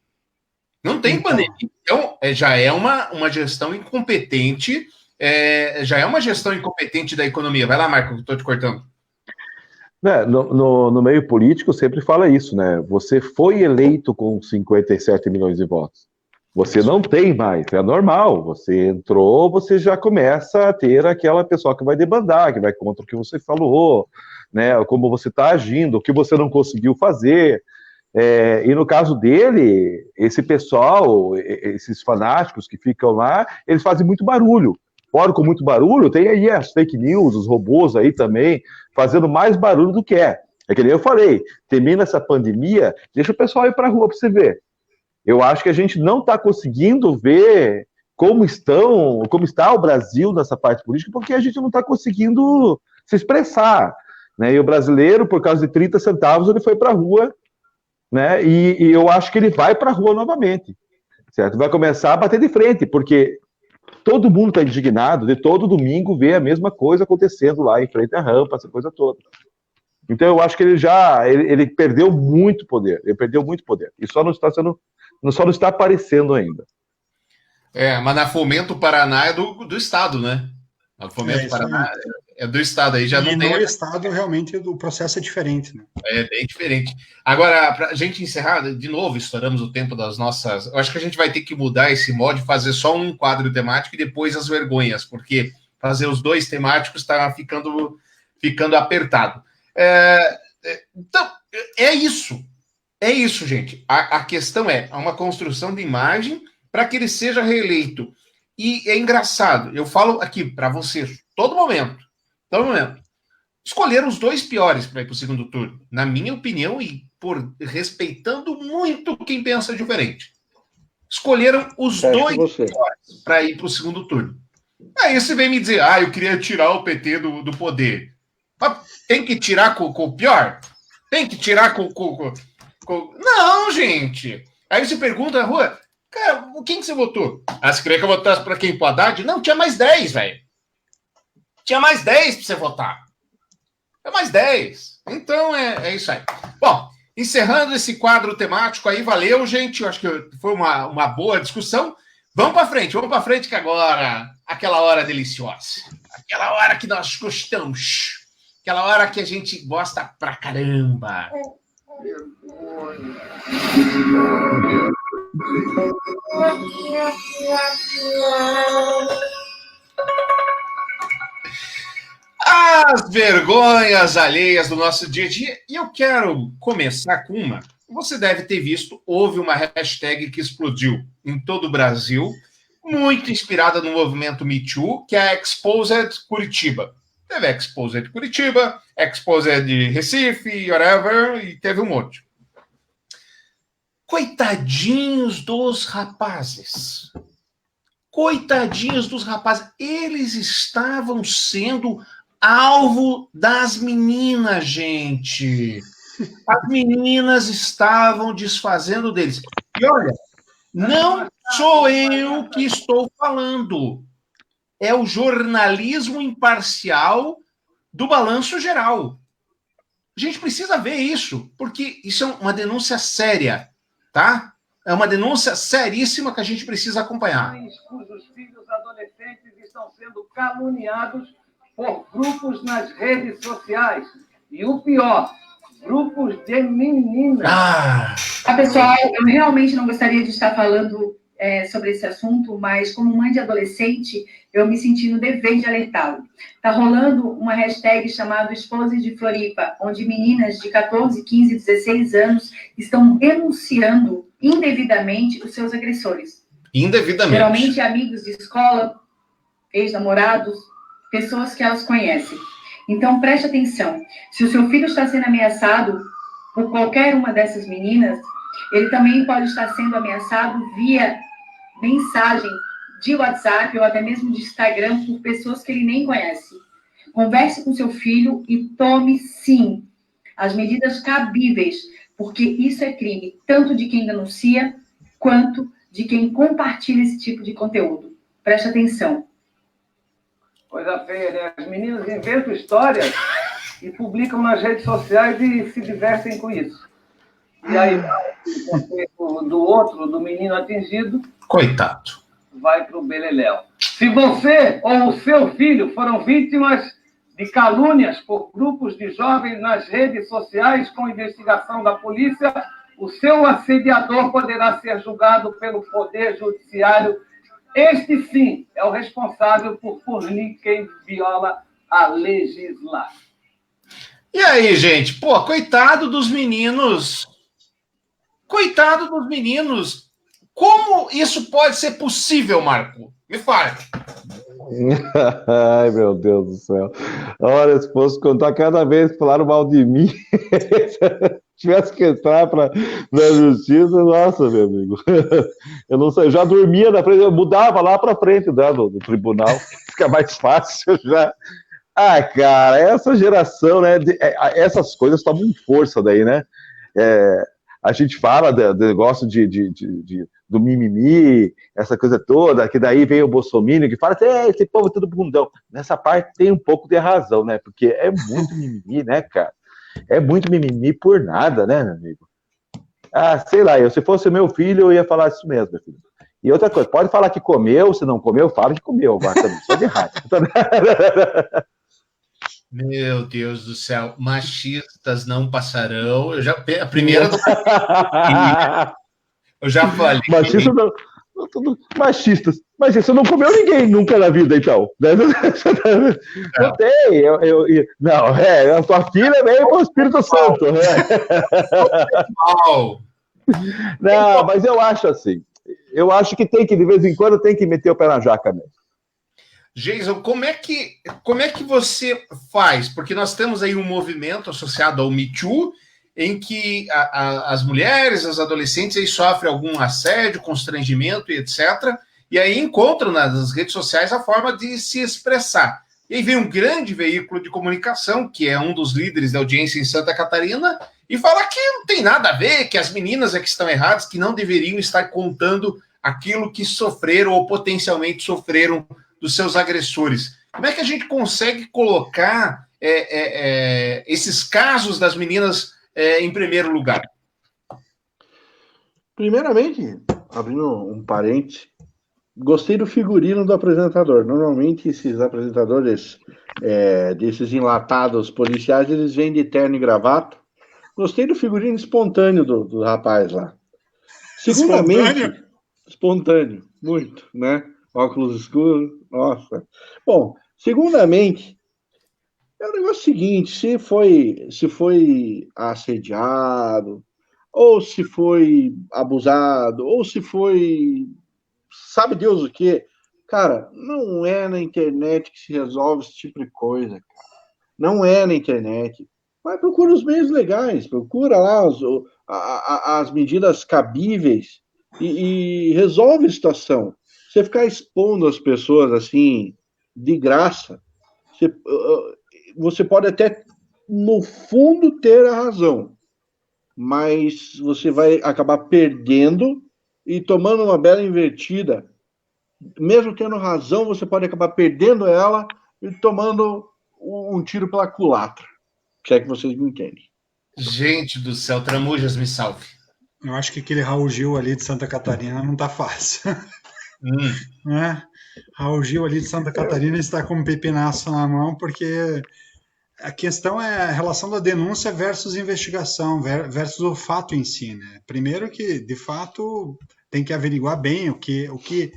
Não tem pandemia. Então, já é uma gestão incompetente. Já é uma gestão incompetente da economia. Vai lá, Marco, estou te cortando. No meio político sempre fala isso, né? Você foi eleito com 57 milhões de votos. Você não tem mais, é normal. Você entrou, você já começa a ter aquela pessoa que vai debandar, que vai contra o que você falou, né? Como você está agindo, o que você não conseguiu fazer. E no caso dele, esse pessoal, esses fanáticos que ficam lá, eles fazem muito barulho. Fora com muito barulho, tem aí as fake news, os robôs aí também, fazendo mais barulho do que é. É que nem eu falei, termina essa pandemia, deixa o pessoal ir para a rua para você ver. Eu acho que a gente não está conseguindo ver como está o Brasil nessa parte política, porque a gente não está conseguindo se expressar. Né? E o brasileiro, por causa de 30 centavos, ele foi para a rua, né? E eu acho que ele vai para a rua novamente. Certo? Vai começar a bater de frente, porque todo mundo está indignado de todo domingo ver a mesma coisa acontecendo lá em frente à rampa, essa coisa toda. Então eu acho que ele perdeu muito poder. Ele perdeu muito poder. E só não está aparecendo ainda. Mas na Fomento Paraná é do Estado, né? A Fomento Paraná é do Estado. Aí já não tem. No Estado, realmente, o processo é diferente, né? É bem diferente. Agora, para a gente encerrar, de novo, estouramos o tempo das nossas... Eu acho que a gente vai ter que mudar esse modo, fazer só um quadro temático e depois as vergonhas, porque fazer os 2 temáticos está ficando apertado. Então, é isso. É isso, gente. A questão é uma construção de imagem para que ele seja reeleito. E é engraçado, eu falo aqui para vocês, todo momento, escolheram os 2 piores para ir para o segundo turno, na minha opinião, e respeitando muito quem pensa diferente. Escolheram os 2 piores para ir para o segundo turno. Aí você vem me dizer, eu queria tirar o PT do poder. Mas tem que tirar com o pior? Tem que tirar com... Não, gente. Aí você pergunta na rua, cara, quem que você votou? Você queria que eu votasse para quem? Pro Haddad? Não, tinha mais 10, velho. Tinha mais 10 para você votar. É mais 10. Então, é isso aí. Bom, encerrando esse quadro temático aí, valeu, gente. Eu acho que foi uma boa discussão. Vamos para frente que agora, aquela hora deliciosa. Aquela hora que nós gostamos. Aquela hora que a gente gosta pra caramba. As vergonhas alheias do nosso dia a dia. E eu quero começar com uma. Você deve ter visto, houve uma hashtag que explodiu em todo o Brasil, muito inspirada no movimento Me Too, que é a Exposed Curitiba. Teve Exposed Curitiba, Exposed Recife, whatever, e teve um monte. Coitadinhos dos rapazes. Coitadinhos dos rapazes. Eles estavam sendo alvo das meninas, gente. As meninas estavam desfazendo deles. E olha, não sou eu que estou falando. É o jornalismo imparcial do Balanço Geral. A gente precisa ver isso, porque isso é uma denúncia séria, tá? É uma denúncia seríssima que a gente precisa acompanhar. Cujos filhos adolescentes estão sendo caluniados por grupos nas redes sociais. E o pior, grupos de meninas. Pessoal, eu realmente não gostaria de estar falando sobre esse assunto, mas como mãe de adolescente, eu me senti no dever de alertá-lo. Está rolando uma hashtag chamada Esposas de Floripa, onde meninas de 14, 15, 16 anos estão denunciando indevidamente os seus agressores. Indevidamente. Geralmente amigos de escola, ex-namorados, pessoas que elas conhecem. Então, preste atenção. Se o seu filho está sendo ameaçado por qualquer uma dessas meninas, ele também pode estar sendo ameaçado via mensagem de WhatsApp ou até mesmo de Instagram por pessoas que ele nem conhece. Converse com seu filho e tome, sim, as medidas cabíveis, porque isso é crime, tanto de quem denuncia, quanto de quem compartilha esse tipo de conteúdo. Preste atenção. Coisa feia, né? As meninas inventam histórias e publicam nas redes sociais e se divertem com isso. E aí, do outro, do menino atingido... Coitado. Vai para o beleléu. Se você ou o seu filho foram vítimas de calúnias por grupos de jovens nas redes sociais com investigação da polícia, o seu assediador poderá ser julgado pelo Poder Judiciário. Este, sim, é o responsável por punir quem viola a legislação. E aí, gente? Pô, coitado dos meninos. Coitado dos meninos. Como isso pode ser possível, Marco? Me fale. Ai, meu Deus do céu. Olha, se fosse contar cada vez que falaram mal de mim, tivesse que entrar para a justiça, nossa, meu amigo. Eu não sei, eu já dormia na frente, eu mudava lá para frente, né, do tribunal, fica mais fácil já. Ah, cara, essa geração, né, essas coisas tomam força daí, né? A gente fala do negócio do mimimi, essa coisa toda, que daí vem o Bolsonaro que fala assim, esse povo é tudo bundão. Nessa parte tem um pouco de razão, né? Porque é muito mimimi, né, cara? É muito mimimi por nada, né, meu amigo? Ah, sei lá, se fosse meu filho, eu ia falar isso mesmo, meu filho. E outra coisa, pode falar que comeu, se não comeu, fala que comeu agora também, só de raiva. Meu Deus do céu, machistas não passarão. A primeira eu já falei. Machistas não, machistas. Mas você não comeu ninguém nunca na vida, então. Não tem. Não, a sua filha veio com o Espírito Santo. Não, mas eu acho assim. Eu acho que tem que, de vez em quando, tem que meter o pé na jaca mesmo. Jason, como é que você faz? Porque nós temos aí um movimento associado ao Me Too, em que as mulheres, as adolescentes aí sofrem algum assédio, constrangimento e etc. E aí encontram nas redes sociais a forma de se expressar. E aí vem um grande veículo de comunicação, que é um dos líderes da audiência em Santa Catarina, e fala que não tem nada a ver, que as meninas é que estão erradas, que não deveriam estar contando aquilo que sofreram ou potencialmente sofreram dos seus agressores. Como é que a gente consegue colocar esses casos das meninas em primeiro lugar? Primeiramente, abrindo um parente, gostei do figurino do apresentador. Normalmente, esses apresentadores desses enlatados policiais, eles vêm de terno e gravata. Gostei do figurino espontâneo do rapaz lá. Segundamente, espontâneo, muito, né? Óculos escuros, nossa. Bom, segundamente, é o negócio seguinte, se foi assediado, ou se foi abusado, ou se foi, sabe Deus o quê? Cara, não é na internet que se resolve esse tipo de coisa, cara. Não é na internet. Mas procura os meios legais, procura lá as medidas cabíveis e resolve a situação. Você ficar expondo as pessoas assim, de graça, você pode até, no fundo, ter a razão. mas você vai acabar perdendo e tomando uma bela invertida. Mesmo tendo razão, você pode acabar perdendo ela e tomando um tiro pela culatra. Se é que vocês me entendem. Gente do céu, Tramujas, me salve. Eu acho que aquele Raul Gil ali de Santa Catarina não tá fácil. Né? Raul Gil ali de Santa Catarina está com um pepinaço na mão, porque a questão é a relação da denúncia versus investigação, versus o fato em si, né? Primeiro que, de fato, tem que averiguar bem o que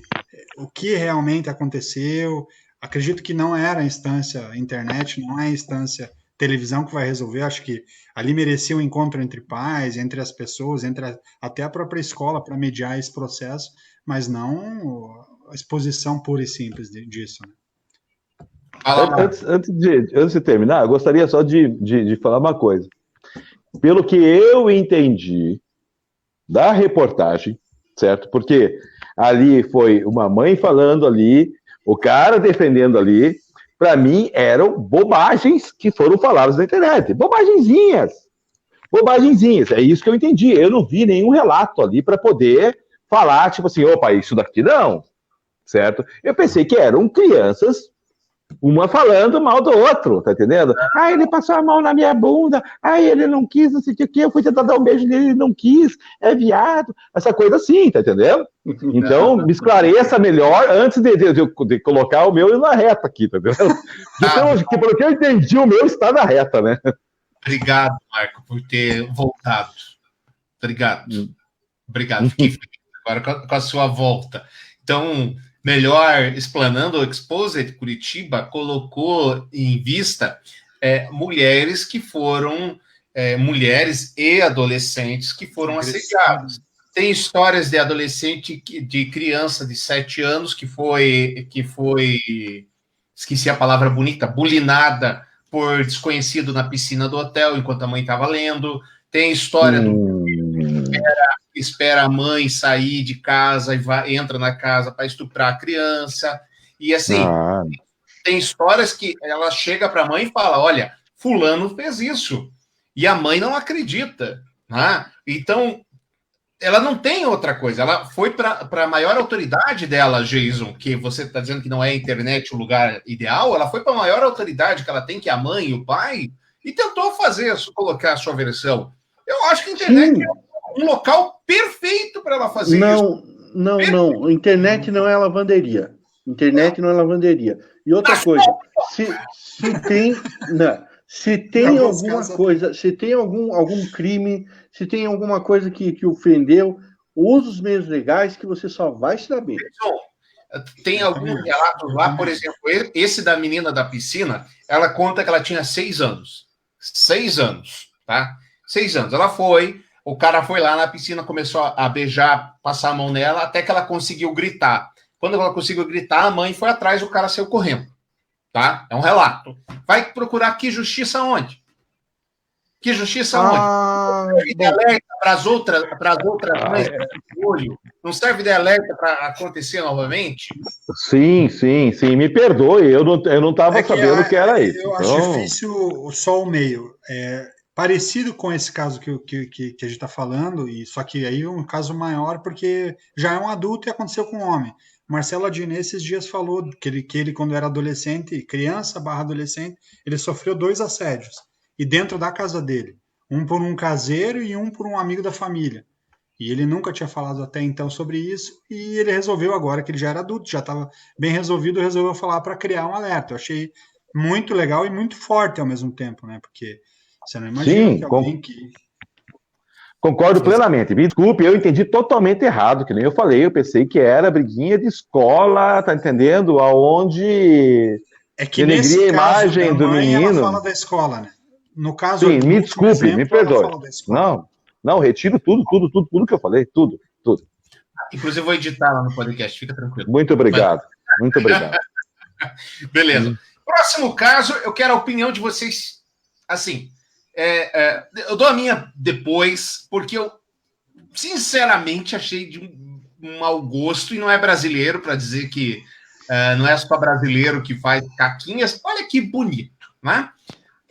realmente aconteceu. Acredito que não era a instância internet, não é a instância televisão que vai resolver. Acho que ali merecia um encontro entre pais, entre as pessoas, até a própria escola para mediar esse processo, mas não a exposição pura e simples disso, né? Antes de terminar, eu gostaria só de falar uma coisa. Pelo que eu entendi da reportagem, certo? Porque ali foi uma mãe falando ali, o cara defendendo ali, para mim eram bobagens que foram faladas na internet. Bobagenzinhas. É isso que eu entendi. Eu não vi nenhum relato ali para poder falar, tipo assim, opa, isso daqui não, certo? Eu pensei que eram crianças, uma falando mal do outro, tá entendendo? Ah, ele passou a mão na minha bunda, ah, ele não quis, não sei o que, eu fui tentar dar um beijo nele, ele não quis, é viado, essa coisa assim, tá entendendo? Então, me esclareça melhor antes de colocar o meu na reta aqui, tá entendendo? Porque pelo que eu entendi, o meu está na reta, né? Obrigado, Marco, por ter voltado. Obrigado. Fiquei feliz agora com a sua volta. Então, melhor explanando, o Exposed Curitiba colocou em vista mulheres que foram, mulheres e adolescentes que foram assediadas. Tem histórias de adolescente, de criança de 7 anos que foi, esqueci a palavra bonita, bulinada por desconhecido na piscina do hotel enquanto a mãe estava lendo. Tem história do espera a mãe sair de casa e entra na casa para estuprar a criança. E assim, tem histórias que ela chega para a mãe e fala, olha, fulano fez isso. E a mãe não acredita. Né? Então, ela não tem outra coisa. Ela foi para a maior autoridade dela, Jason, que você está dizendo que não é a internet o lugar ideal, ela foi para a maior autoridade que ela tem, que é a mãe e o pai, e tentou colocar a sua versão. Eu acho que a internet é um local perfeito para ela fazer isso. Não. A internet não é lavanderia. E outra coisa, se tem alguma coisa, se tem algum crime, se tem alguma coisa que ofendeu, use os meios legais que você só vai se dar bem. Tem alguns relatos lá, por exemplo, esse da menina da piscina, ela conta que ela tinha 6 anos. 6 anos, tá? 6 anos. Ela foi, o cara foi lá na piscina, começou a beijar, passar a mão nela, até que ela conseguiu gritar. Quando ela conseguiu gritar, a mãe foi atrás, o cara saiu correndo. Tá? É um relato. Vai procurar que justiça onde? Que justiça onde? Não serve de alerta para as outras mães de olho? Não serve de alerta para acontecer novamente? Sim. Me perdoe, eu não estava sabendo que era isso. Eu acho difícil só o meio. Parecido com esse caso que a gente está falando, e só que aí é um caso maior, porque já é um adulto e aconteceu com um homem. Marcelo Adnet esses dias falou que ele, quando era adolescente, criança/adolescente, ele sofreu 2 assédios. E dentro da casa dele. Um por um caseiro e um por um amigo da família. E ele nunca tinha falado até então sobre isso. E ele resolveu agora, que ele já era adulto, já estava bem resolvido, resolveu falar para criar um alerta. Eu achei muito legal e muito forte ao mesmo tempo, né? Porque você não imagina que alguém que... Concordo plenamente. Me desculpe, eu entendi totalmente errado, que nem eu falei. Eu pensei que era briguinha de escola, tá entendendo? Aonde denegria a imagem do menino. Ela fala da escola, né? No caso, sim, me desculpe, me perdoe. Não, retiro tudo que eu falei, tudo. Inclusive, eu vou editar lá no podcast, fica tranquilo. Muito obrigado. Beleza. Próximo caso, eu quero a opinião de vocês, assim... eu dou a minha depois, porque eu sinceramente achei de um mau gosto, e não é brasileiro, para dizer que não é só brasileiro que faz caquinhas. Olha que bonito, né?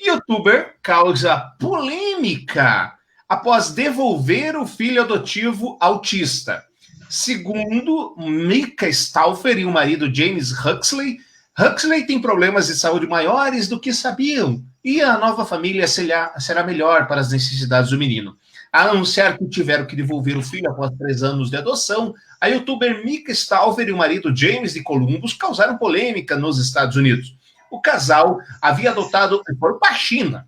Youtuber causa polêmica após devolver o filho adotivo autista. Segundo Mika Stauffer e o marido James Huxley, Huxley tem problemas de saúde maiores do que sabiam e a nova família será melhor para as necessidades do menino. A anunciar que tiveram que devolver o filho após 3 anos de adoção, a youtuber Mika Stauffer e o marido James de Columbus causaram polêmica nos Estados Unidos. O casal havia adotado, foram para a China,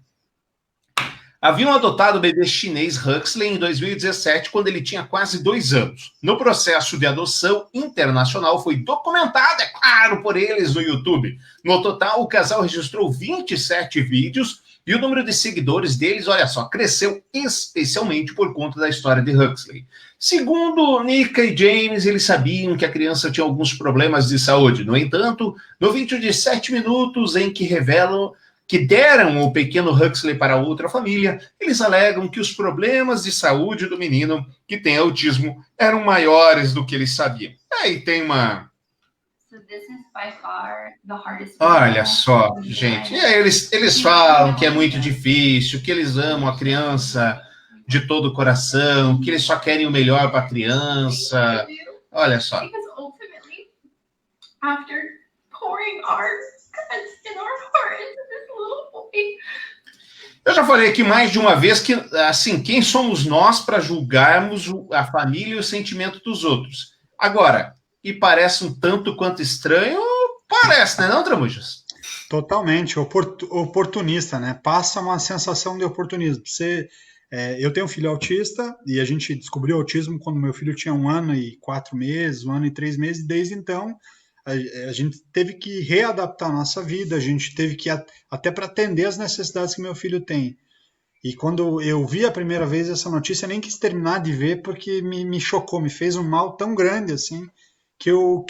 haviam adotado o bebê chinês Huxley em 2017, quando ele tinha quase 2 anos. No processo de adoção internacional foi documentado, é claro, por eles no YouTube. No total, o casal registrou 27 vídeos e o número de seguidores deles, olha só, cresceu especialmente por conta da história de Huxley. Segundo Nika e James, eles sabiam que a criança tinha alguns problemas de saúde. No entanto, no vídeo de 7 minutos em que revelam que deram o pequeno Huxley para outra família, eles alegam que os problemas de saúde do menino que tem autismo eram maiores do que eles sabiam. Aí tem uma... Olha só, gente, eles falam que é muito difícil, que eles amam a criança de todo o coração, que eles só querem o melhor para a criança. Olha só. Eu já falei aqui mais de uma vez que, assim, quem somos nós para julgarmos a família e o sentimento dos outros? Agora, e parece um tanto quanto estranho, parece, né, não, Tramujas? Totalmente, oportunista, né? Passa uma sensação de oportunismo. Eu tenho um filho autista e a gente descobriu o autismo quando meu filho tinha 1 ano e 4 meses, 1 ano e 3 meses, e desde então a gente teve que readaptar a nossa vida, a gente teve que até para atender as necessidades que meu filho tem. E quando eu vi a primeira vez essa notícia, eu nem quis terminar de ver porque me chocou, me fez um mal tão grande assim, que eu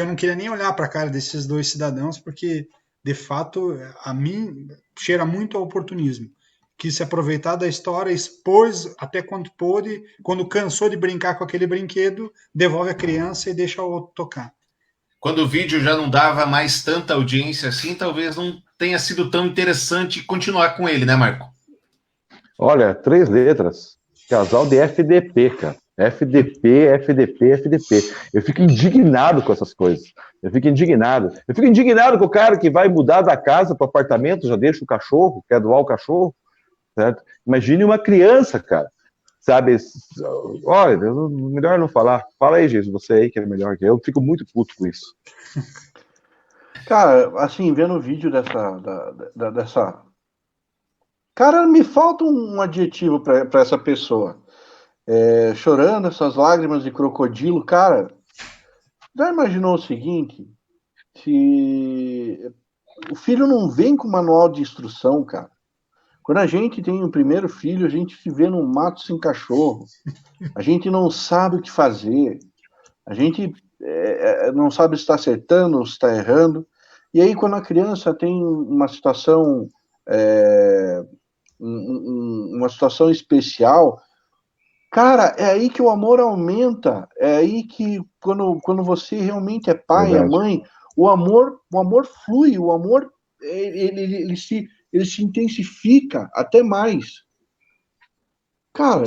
não queria nem olhar para a cara desses 2 cidadãos, porque de fato a mim cheira muito ao oportunismo. Quis se aproveitar da história, expôs até quanto pôde, quando cansou de brincar com aquele brinquedo, devolve a criança e deixa o outro tocar. Quando o vídeo já não dava mais tanta audiência assim, talvez não tenha sido tão interessante continuar com ele, né, Marco? Olha, 3 letras. Casal de FDP, cara. FDP, FDP, FDP. Eu fico indignado com essas coisas. Eu fico indignado com o cara que vai mudar da casa para o apartamento, já deixa o cachorro, quer doar o cachorro, certo? Imagine uma criança, cara. Sabe? Olha, melhor não falar. Fala aí, Jesus, você aí que é melhor que eu. Fico muito puto com isso. Cara, assim, vendo o vídeo dessa... Cara, me falta um adjetivo para essa pessoa. Chorando, essas lágrimas de crocodilo. Cara, já imaginou o seguinte? Se o filho não vem com manual de instrução, cara. Quando a gente tem o primeiro filho, a gente se vê num mato sem cachorro. A gente não sabe o que fazer. A gente não sabe se está acertando ou se está errando. E aí, quando a criança tem uma situação, uma situação especial, cara, é aí que o amor aumenta. É aí que, quando você realmente é pai, é mãe, o amor flui, o amor ele se intensifica até mais. Cara,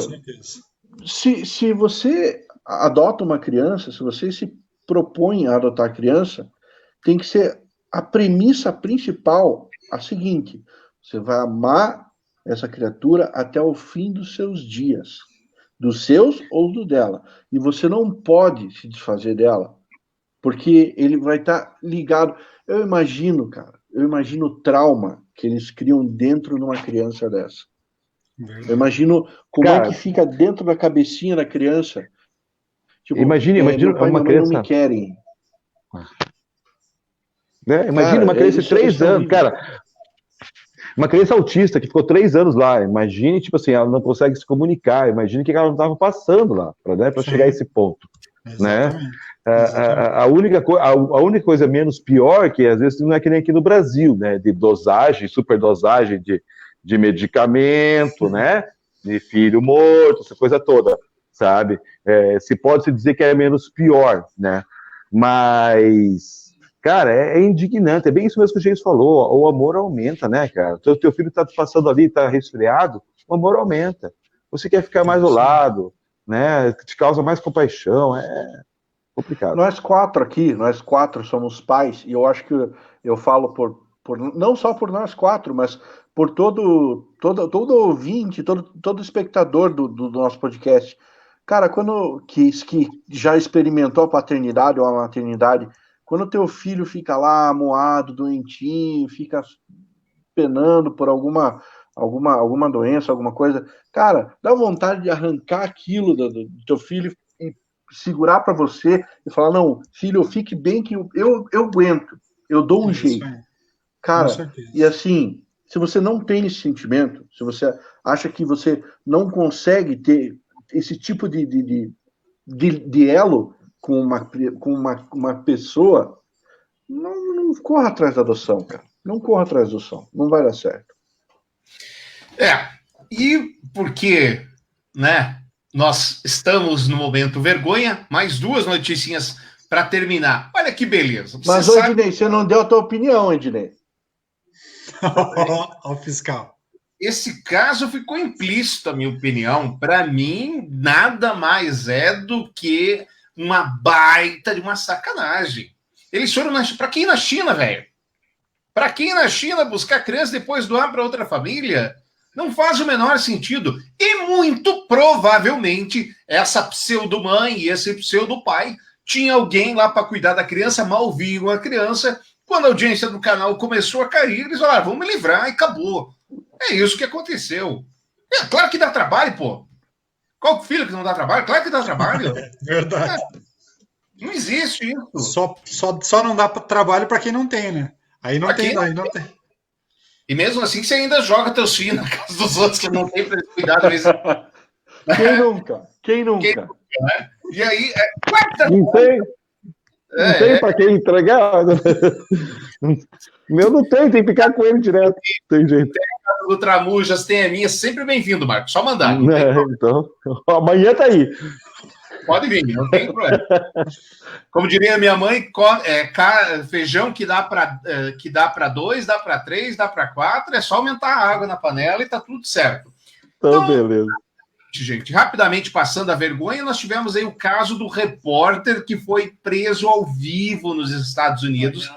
se você adota uma criança, se você se propõe a adotar a criança, tem que ser a premissa principal a seguinte: você vai amar essa criatura até o fim dos seus dias, dos seus ou do dela, e você não pode se desfazer dela, porque ele vai estar ligado. Eu imagino o trauma que eles criam dentro de uma criança dessa. Eu imagino como é que fica dentro da cabecinha da criança. Tipo, imagina meu pai e minha mãe não me querem. Imagina uma criança de 3 anos, cara. Uma criança autista que ficou 3 anos lá. Imagine, tipo assim, ela não consegue se comunicar. Imagine o que ela não estava passando lá para chegar a esse ponto. Né? A única coisa menos pior que às vezes não é que nem aqui no Brasil, né? De dosagem, superdosagem de medicamento, né? De filho morto, essa coisa toda, sabe? Se pode se dizer que é menos pior, né? Mas, cara, é indignante, é bem isso mesmo que o James falou, o amor aumenta, né, cara? Teu filho tá passando ali, tá resfriado, o amor aumenta. Você quer ficar mais ao lado, né? Te causa mais compaixão, é complicado. Nós quatro somos pais, e eu acho que eu falo não só por nós quatro, mas por todo ouvinte, todo espectador do nosso podcast. Cara, que já experimentou a paternidade ou a maternidade, quando teu filho fica lá amuado, doentinho, fica penando por alguma doença, alguma coisa, cara, dá vontade de arrancar aquilo do teu filho e segurar para você e falar, não, filho, fique bem que eu aguento, eu dou um jeito. Cara, e assim, se você não tem esse sentimento, se você acha que você não consegue ter esse tipo de elo com uma pessoa, não corra atrás da adoção, cara. Não corra atrás da adoção. Não vai dar certo. E porque, né, nós estamos no momento vergonha, mais 2 noticinhas para terminar. Olha que beleza. Mas, Ednei, você não deu a tua opinião, Ednei. Ao fiscal. Esse caso ficou implícito, a minha opinião. Para mim, nada mais é do que uma baita de uma sacanagem. Eles foram para quem ir na China, velho? Para quem ir na China buscar criança depois doar para outra família? Não faz o menor sentido. E muito provavelmente essa pseudo-mãe e esse pseudo-pai tinha alguém lá para cuidar da criança, mal viam a criança. Quando a audiência do canal começou a cair, eles falaram, vamos me livrar, e acabou. É isso que aconteceu. Claro que dá trabalho, pô. Qual filho que não dá trabalho? Claro que dá trabalho. Verdade. Não existe isso. Só não dá trabalho para quem não tem, né? Aí não tem. E mesmo assim, você ainda joga teus filhos na casa dos outros que não tem cuidado. Mas... Quem nunca? Né? E aí... Não tem para quem entregar. Meu não tem que ficar com ele direto. Tem jeito. Tem a casa do Tramujas, tem a minha, sempre bem-vindo, Marcos. Só mandar. Então, amanhã tá aí. Pode vir, não tem problema. Como diria minha mãe, feijão que dá para 2, dá para 3, dá para 4, é só aumentar a água na panela e tá tudo certo. Então, beleza. Gente, rapidamente passando a vergonha, nós tivemos aí o caso do repórter que foi preso ao vivo nos Estados Unidos.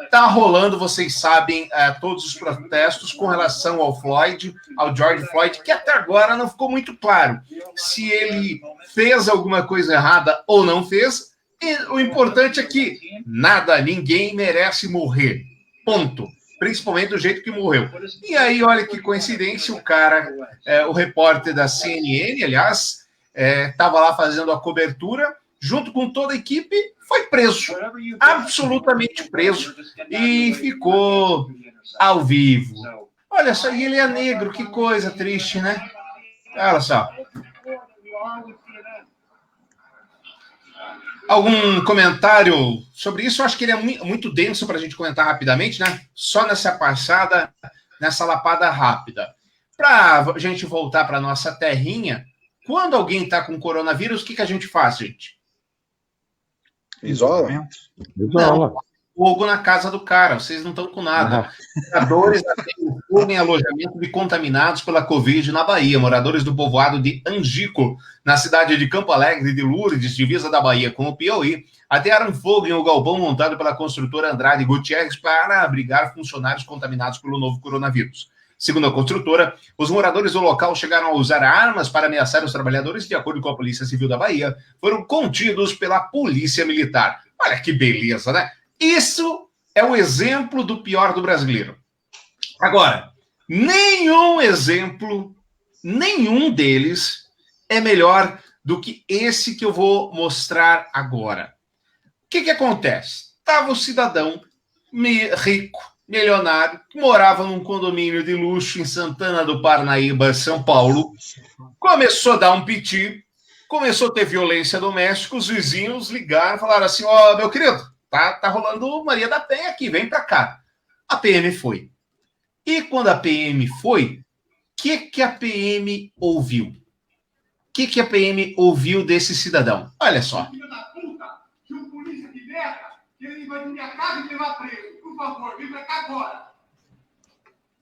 Tá rolando, vocês sabem, todos os protestos com relação ao George Floyd, que até agora não ficou muito claro se ele fez alguma coisa errada ou não fez. E o importante é que ninguém merece morrer. Ponto. Principalmente do jeito que morreu. E aí, olha que coincidência, o cara, o repórter da CNN, aliás, estava lá fazendo a cobertura, junto com toda a equipe, foi preso, absolutamente preso, e ficou ao vivo. Olha só, e ele é negro, que coisa triste, né? Olha só. Algum comentário sobre isso? Eu acho que ele é muito denso para a gente comentar rapidamente, né? Só nessa passada, nessa lapada rápida. Para a gente voltar para a nossa terrinha, quando alguém está com coronavírus, o que a gente faz, gente? Isola. Não, fogo na casa do cara, vocês não estão com nada. Moradores atendem fogo em alojamento de contaminados pela Covid na Bahia. Moradores do povoado de Angico, na cidade de Campo Alegre de Lourdes, divisa da Bahia com o Piauí, atearam fogo em um galpão montado pela construtora Andrade Gutierrez para abrigar funcionários contaminados pelo novo coronavírus. Segundo a construtora, os moradores do local chegaram a usar armas para ameaçar os trabalhadores. De acordo com a Polícia Civil da Bahia, foram contidos pela Polícia Militar. Olha que beleza, né? Isso é o exemplo do pior do brasileiro. Agora, nenhum deles é melhor do que esse que eu vou mostrar agora. O que acontece? Estava o cidadão rico, milionário, que morava num condomínio de luxo em Santana do Parnaíba, São Paulo, começou a dar um piti, começou a ter violência doméstica, os vizinhos ligaram e falaram assim, meu querido, tá rolando Maria da Penha aqui, vem pra cá. A PM foi. E quando a PM foi, o que a PM ouviu? O que a PM ouviu desse cidadão? Olha só. Filho da puta, se o polícia tiver, ele vai vir minha casa e me levar preso. Por favor, vem pra cá agora.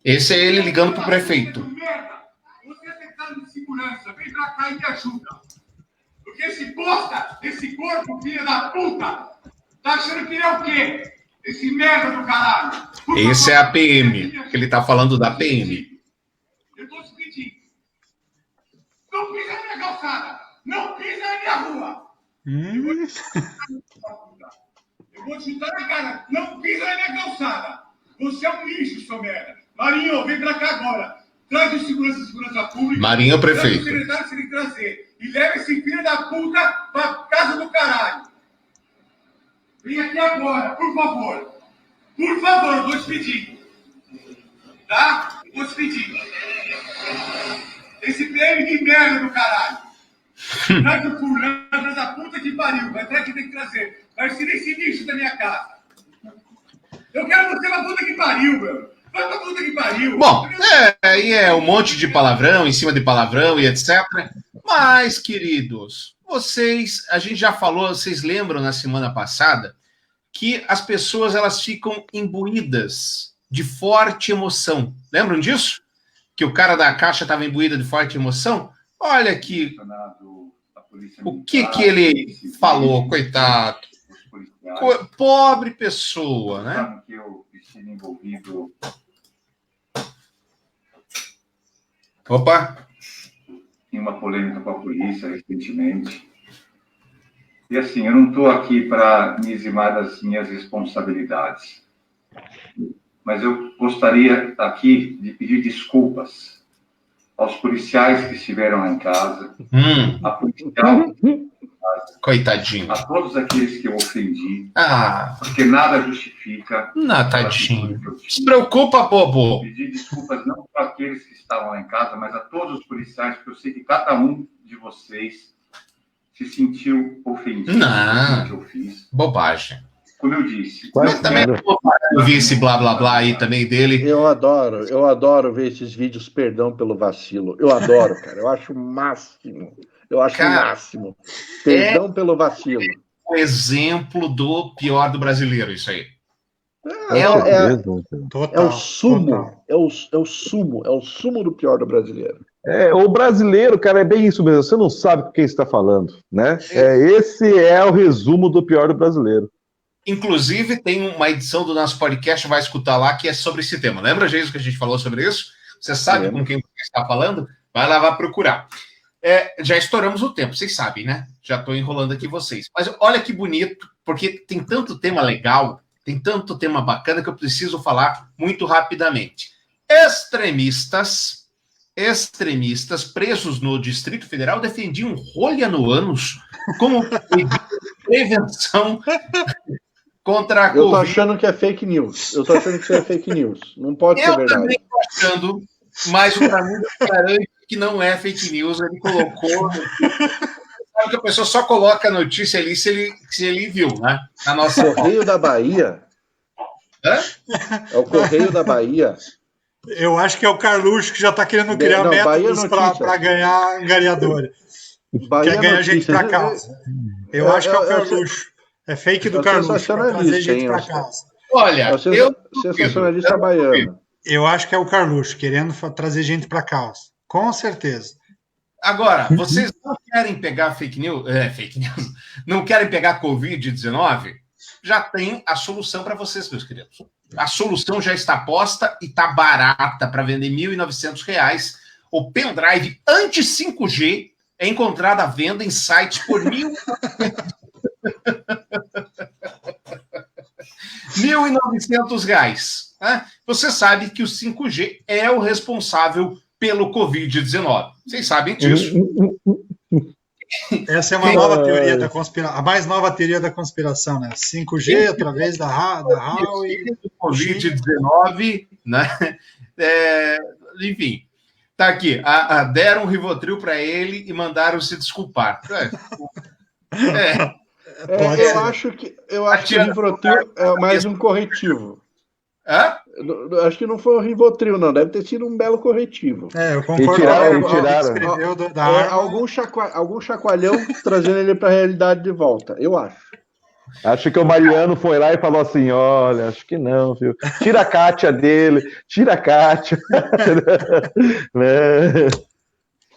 Esse é ele ligando pro prefeito. Você segurança, vem pra cá e me ajuda. Porque esse bosta, esse corpo, filha da puta, tá achando que ele é o quê? Esse merda do caralho. Esse é a PM, que ele tá falando da PM. Eu tô te pedindo. Não pisa na minha calçada. Não pisa na minha rua. Eu vou te chutar na cara. Não pisa na minha calçada. Você é um lixo, seu merda. Marinho, vem pra cá agora. Traz o segurança pública. Marinho é o prefeito. Traz o secretário se ele trazer. E leva esse filho da puta pra casa do caralho. Vem aqui agora, por favor. Por favor, eu vou te pedindo. Tá? Eu vou te pedindo. Esse prêmio de merda do caralho. Traz o fulano, traz a puta que pariu. Vai atrás que tem que trazer. Vai tirar esse lixo da minha casa. Eu quero você pra puta que pariu, meu. Vai pra puta que pariu. Bom, aí é um monte de palavrão em cima de palavrão e etc. Mas, queridos, a gente já falou, vocês lembram na semana passada, que as pessoas elas ficam imbuídas de forte emoção. Lembram disso? Que o cara da caixa estava imbuído de forte emoção? Olha aqui o que ele falou, coitado. Pobre pessoa, né? Que eu estive envolvido. Opa! Em uma polêmica com a polícia recentemente. E assim, eu não estou aqui para me eximar das minhas responsabilidades. Mas eu gostaria aqui de pedir desculpas aos policiais que estiveram lá em casa, a policial, coitadinho, a todos aqueles que eu ofendi, Ah. porque nada justifica. Não, tadinho. Se preocupa, bobo. Pedir desculpas não para aqueles que estavam lá em casa, mas a todos os policiais, porque eu sei que cada um de vocês se sentiu ofendido Não. com o que eu fiz. Bobagem. Como eu disse. Mas também eu vi esse blá blá blá aí também dele. Eu adoro ver esses vídeos, perdão pelo vacilo. Eu adoro, cara. Eu acho o máximo. Eu acho o máximo. Perdão pelo vacilo. O exemplo do pior do brasileiro, isso aí. É o sumo. É o sumo do pior do brasileiro. O brasileiro, cara, é bem isso mesmo. Você não sabe com quem está falando, né? Esse é o resumo do pior do brasileiro. Inclusive, tem uma edição do nosso podcast, vai escutar lá, que é sobre esse tema. Lembra, Jesus, que a gente falou sobre isso? Você sabe com quem você está falando? Vai lá, vai procurar. Já estouramos o tempo, vocês sabem, né? Já estou enrolando aqui vocês. Mas olha que bonito, porque tem tanto tema legal, tem tanto tema bacana que eu preciso falar muito rapidamente. Extremistas presos no Distrito Federal defendiam rolha no ânus como prevenção contra a Covid. Eu tô achando que é fake news. Eu tô achando que isso é fake news. Não pode ser verdade. Eu também tô achando, mas o Tramujas garante que não é fake news. Ele colocou... Sabe que a pessoa só coloca a notícia ali se ele viu, né? Na nossa Correio da Bahia. Hã? É o Correio da Bahia. Eu acho que é o Carluxo que já está querendo criar métodos para ganhar angariador. Quer ganhar gente para casa. Eu acho que é o Carluxo. É fake do Carluxo para trazer gente para casa. Olha, sensacionalista baiano. Eu acho que é o Carluxo querendo trazer gente para casa. Com certeza. Agora, vocês não querem pegar fake news, não querem pegar Covid-19? Já tem a solução para vocês, meus queridos. A solução já está posta e está barata para vender R$ 1.900. O pendrive anti-5G é encontrado à venda em sites por R$1.900. Né? Você sabe que o 5G é o responsável pelo Covid-19. Vocês sabem disso. Essa é uma nova teoria da conspiração, a mais nova teoria da conspiração, né? 5G através da HAL e Covid-19, né? Enfim, tá aqui. Deram um Rivotril para ele e mandaram se desculpar. Eu acho que o Rivotril é mais um corretivo. Acho que não foi o Rivotril, não. Deve ter sido um belo corretivo. Eu concordo. Algum chacoalhão trazendo ele para a realidade de volta. Eu acho. Acho que o Mariano foi lá e falou assim: olha, acho que não, viu? Tira a Kátia dele, tira a Kátia.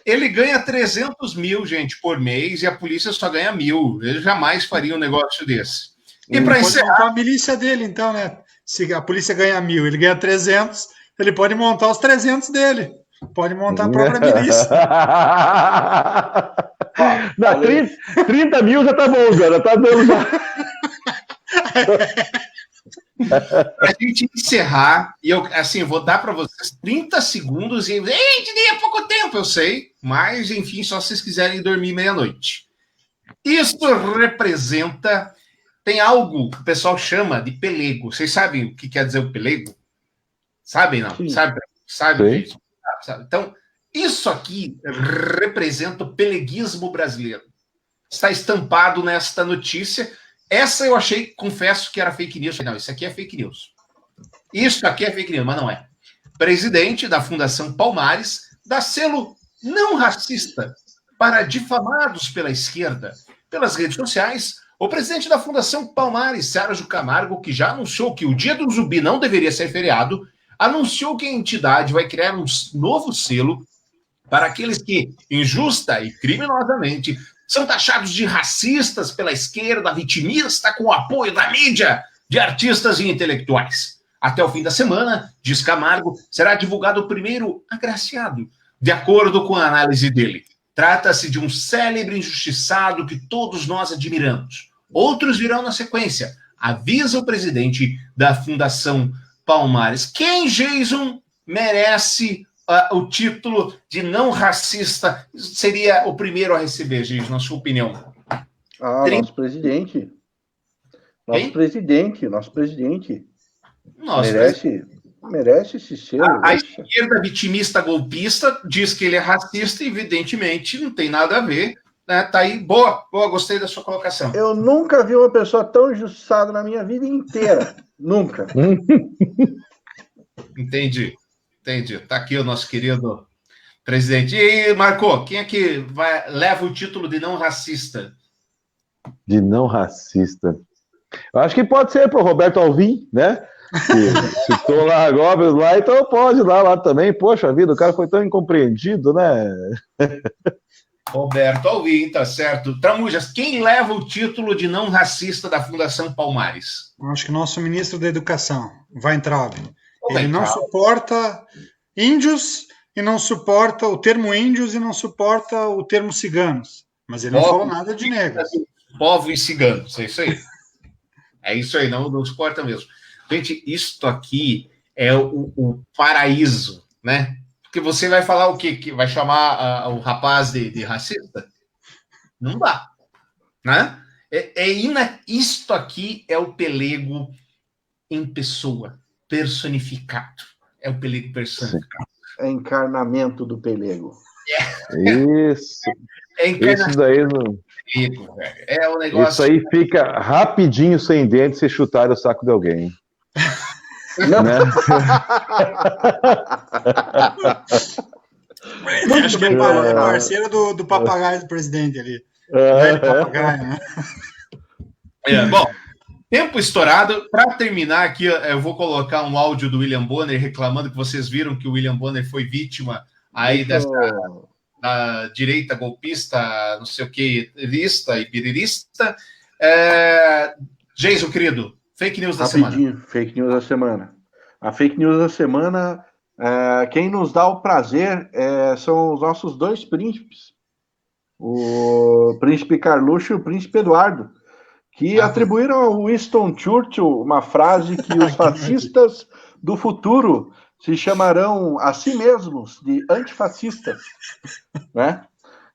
Ele ganha 300 mil, gente, por mês, e a polícia só ganha 1.000. Ele jamais faria um negócio desse. E para encerrar... montar a milícia dele, então, né? Se a polícia ganha 1.000, ele ganha 300, ele pode montar os 300 dele. Pode montar a própria milícia. Não, 30 mil já tá bom, cara. Tá dando já. Para a gente encerrar, e eu vou dar para vocês 30 segundos e nem é pouco tempo, eu sei, mas enfim, só se vocês quiserem dormir meia-noite. Isso representa, tem algo que o pessoal chama de pelego. Vocês sabem o que quer dizer o pelego? Sabem, não? Sim. Sabe, gente? Sabe. Então, isso aqui representa o peleguismo brasileiro. Está estampado nesta notícia. Essa eu achei, confesso que era fake news. Não, isso aqui é fake news. Isso aqui é fake news, mas não é. Presidente da Fundação Palmares dá selo não racista para difamados pela esquerda. Pelas redes sociais, o presidente da Fundação Palmares, Sérgio Camargo, que já anunciou que o Dia do Zumbi não deveria ser feriado, anunciou que a entidade vai criar um novo selo para aqueles que, injusta e criminosamente, são taxados de racistas pela esquerda, vitimista, com o apoio da mídia, de artistas e intelectuais. Até o fim da semana, diz Camargo, será divulgado o primeiro agraciado, de acordo com a análise dele. Trata-se de um célebre injustiçado que todos nós admiramos. Outros virão na sequência, avisa o presidente da Fundação Palmares. Quem, Jason, merece o título de não racista? Seria o primeiro a receber, Jason, na sua opinião? Nosso presidente. Nosso presidente. Merece esse selo. A esquerda vitimista golpista diz que ele é racista e, evidentemente, não tem nada a ver. Né? Tá aí, boa, gostei da sua colocação. Eu nunca vi uma pessoa tão injustiçada na minha vida inteira. Nunca. Entendi. Tá aqui o nosso querido presidente. E aí, Marco, quem é que leva o título de não racista? De não racista. Eu acho que pode ser para o Roberto Alvim, né? Que citou lá agora, lá, então pode ir lá também. Poxa vida, o cara foi tão incompreendido, né? Roberto Alvim, tá certo. Tramujas, quem leva o título de não racista da Fundação Palmares? Eu acho que nosso ministro da Educação, Weintraub. Ele não suporta índios e não suporta o termo índios e não suporta o termo ciganos. Mas ele não falou nada de negros. Povo e ciganos, é isso aí. É isso aí, não suporta mesmo. Gente, isto aqui é o paraíso, né? Porque você vai falar o quê? Que vai chamar o rapaz de racista? Não dá, né? Isto aqui é o pelego em pessoa, personificado. É o pelego personificado. É encarnamento do pelego. Isso. Isso daí não... É o negócio... Isso aí fica rapidinho sem dente se chutar o saco de alguém. Não. Né? Acho que é parceiro do papagaio do presidente ali. Velho papagaio, né? Bom, tempo estourado. Para terminar aqui, eu vou colocar um áudio do William Bonner reclamando que vocês viram que o William Bonner foi vítima aí da direita golpista, não sei o que, lista e pirirista. Jason, querido, fake news da semana. Fake news da semana. A fake news da semana, quem nos dá o prazer são os nossos dois príncipes, o príncipe Carluxo e o príncipe Eduardo, que atribuíram ao Winston Churchill uma frase que os fascistas do futuro se chamarão a si mesmos de antifascistas, né?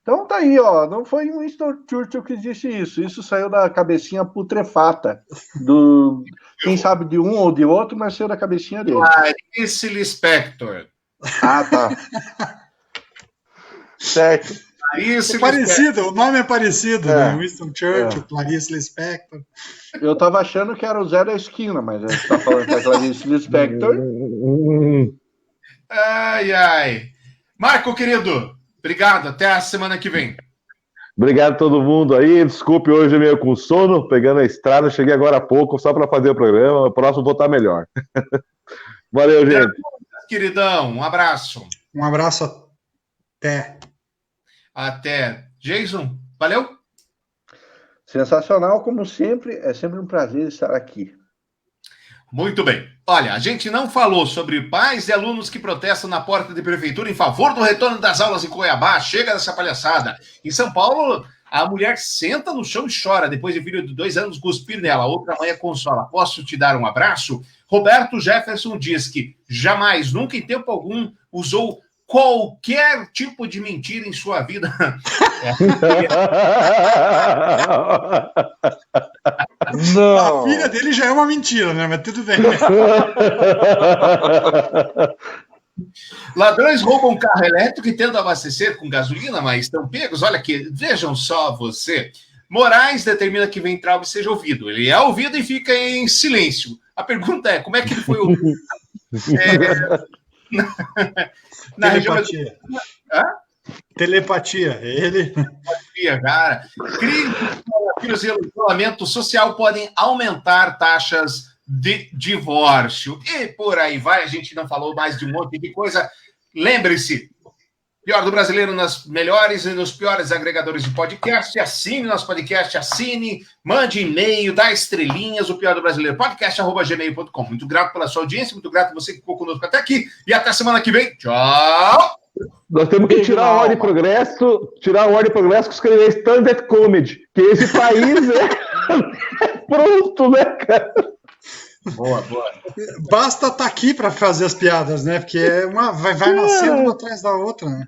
Então tá aí, ó, não foi o Winston Churchill que disse isso, isso saiu da cabecinha putrefata, quem sabe de um ou de outro, mas saiu da cabecinha dele. Clarice Lispector. Ah, tá. Certo. É parecido, o nome é parecido, né? Winston Churchill, Clarice Lispector. Eu tava achando que era o Zé da Esquina, mas a gente tá falando que é Clarice Lispector. Ai. Marco, querido, obrigado, até a semana que vem. Obrigado a todo mundo aí, desculpe hoje meio com sono, pegando a estrada, cheguei agora há pouco, só para fazer o programa, o próximo vou estar melhor. Valeu, gente. Queridão, um abraço. Um abraço até. Até. Jason, valeu? Sensacional, como sempre. É sempre um prazer estar aqui. Muito bem. Olha, a gente não falou sobre pais e alunos que protestam na porta de prefeitura em favor do retorno das aulas em Cuiabá. Chega dessa palhaçada. Em São Paulo, a mulher senta no chão e chora depois de filho de 2 anos cuspir nela. Outra mãe a consola. Posso te dar um abraço? Roberto Jefferson diz que jamais, nunca em tempo algum, usou qualquer tipo de mentira em sua vida. Não. A filha dele já é uma mentira, né? Mas tudo bem. Ladrões roubam um carro elétrico e tentam abastecer com gasolina, mas estão pegos. Olha aqui, vejam só você. Moraes determina que Weintraub seja ouvido. Ele é ouvido e fica em silêncio. A pergunta é, como é que ele foi ouvido? Na telepatia. Telepatia. Ele. Telepatia, cara. Crimes e isolamento social podem aumentar taxas de divórcio. E por aí vai, a gente não falou mais de um monte de coisa. Lembre-se, Pior do Brasileiro nas melhores e nos piores agregadores de podcast. Assine nosso podcast, mande e-mail, dá estrelinhas, o Pior do Brasileiro, podcast@gmail.com. Muito grato pela sua audiência, muito grato a você que ficou conosco até aqui. E até semana que vem. Tchau! Nós temos que tirar a ordem de progresso, e escrever stand-up comedy, que esse país é pronto, né, cara? Boa. Basta estar aqui para fazer as piadas, né? Porque vai nascendo uma atrás da outra, né?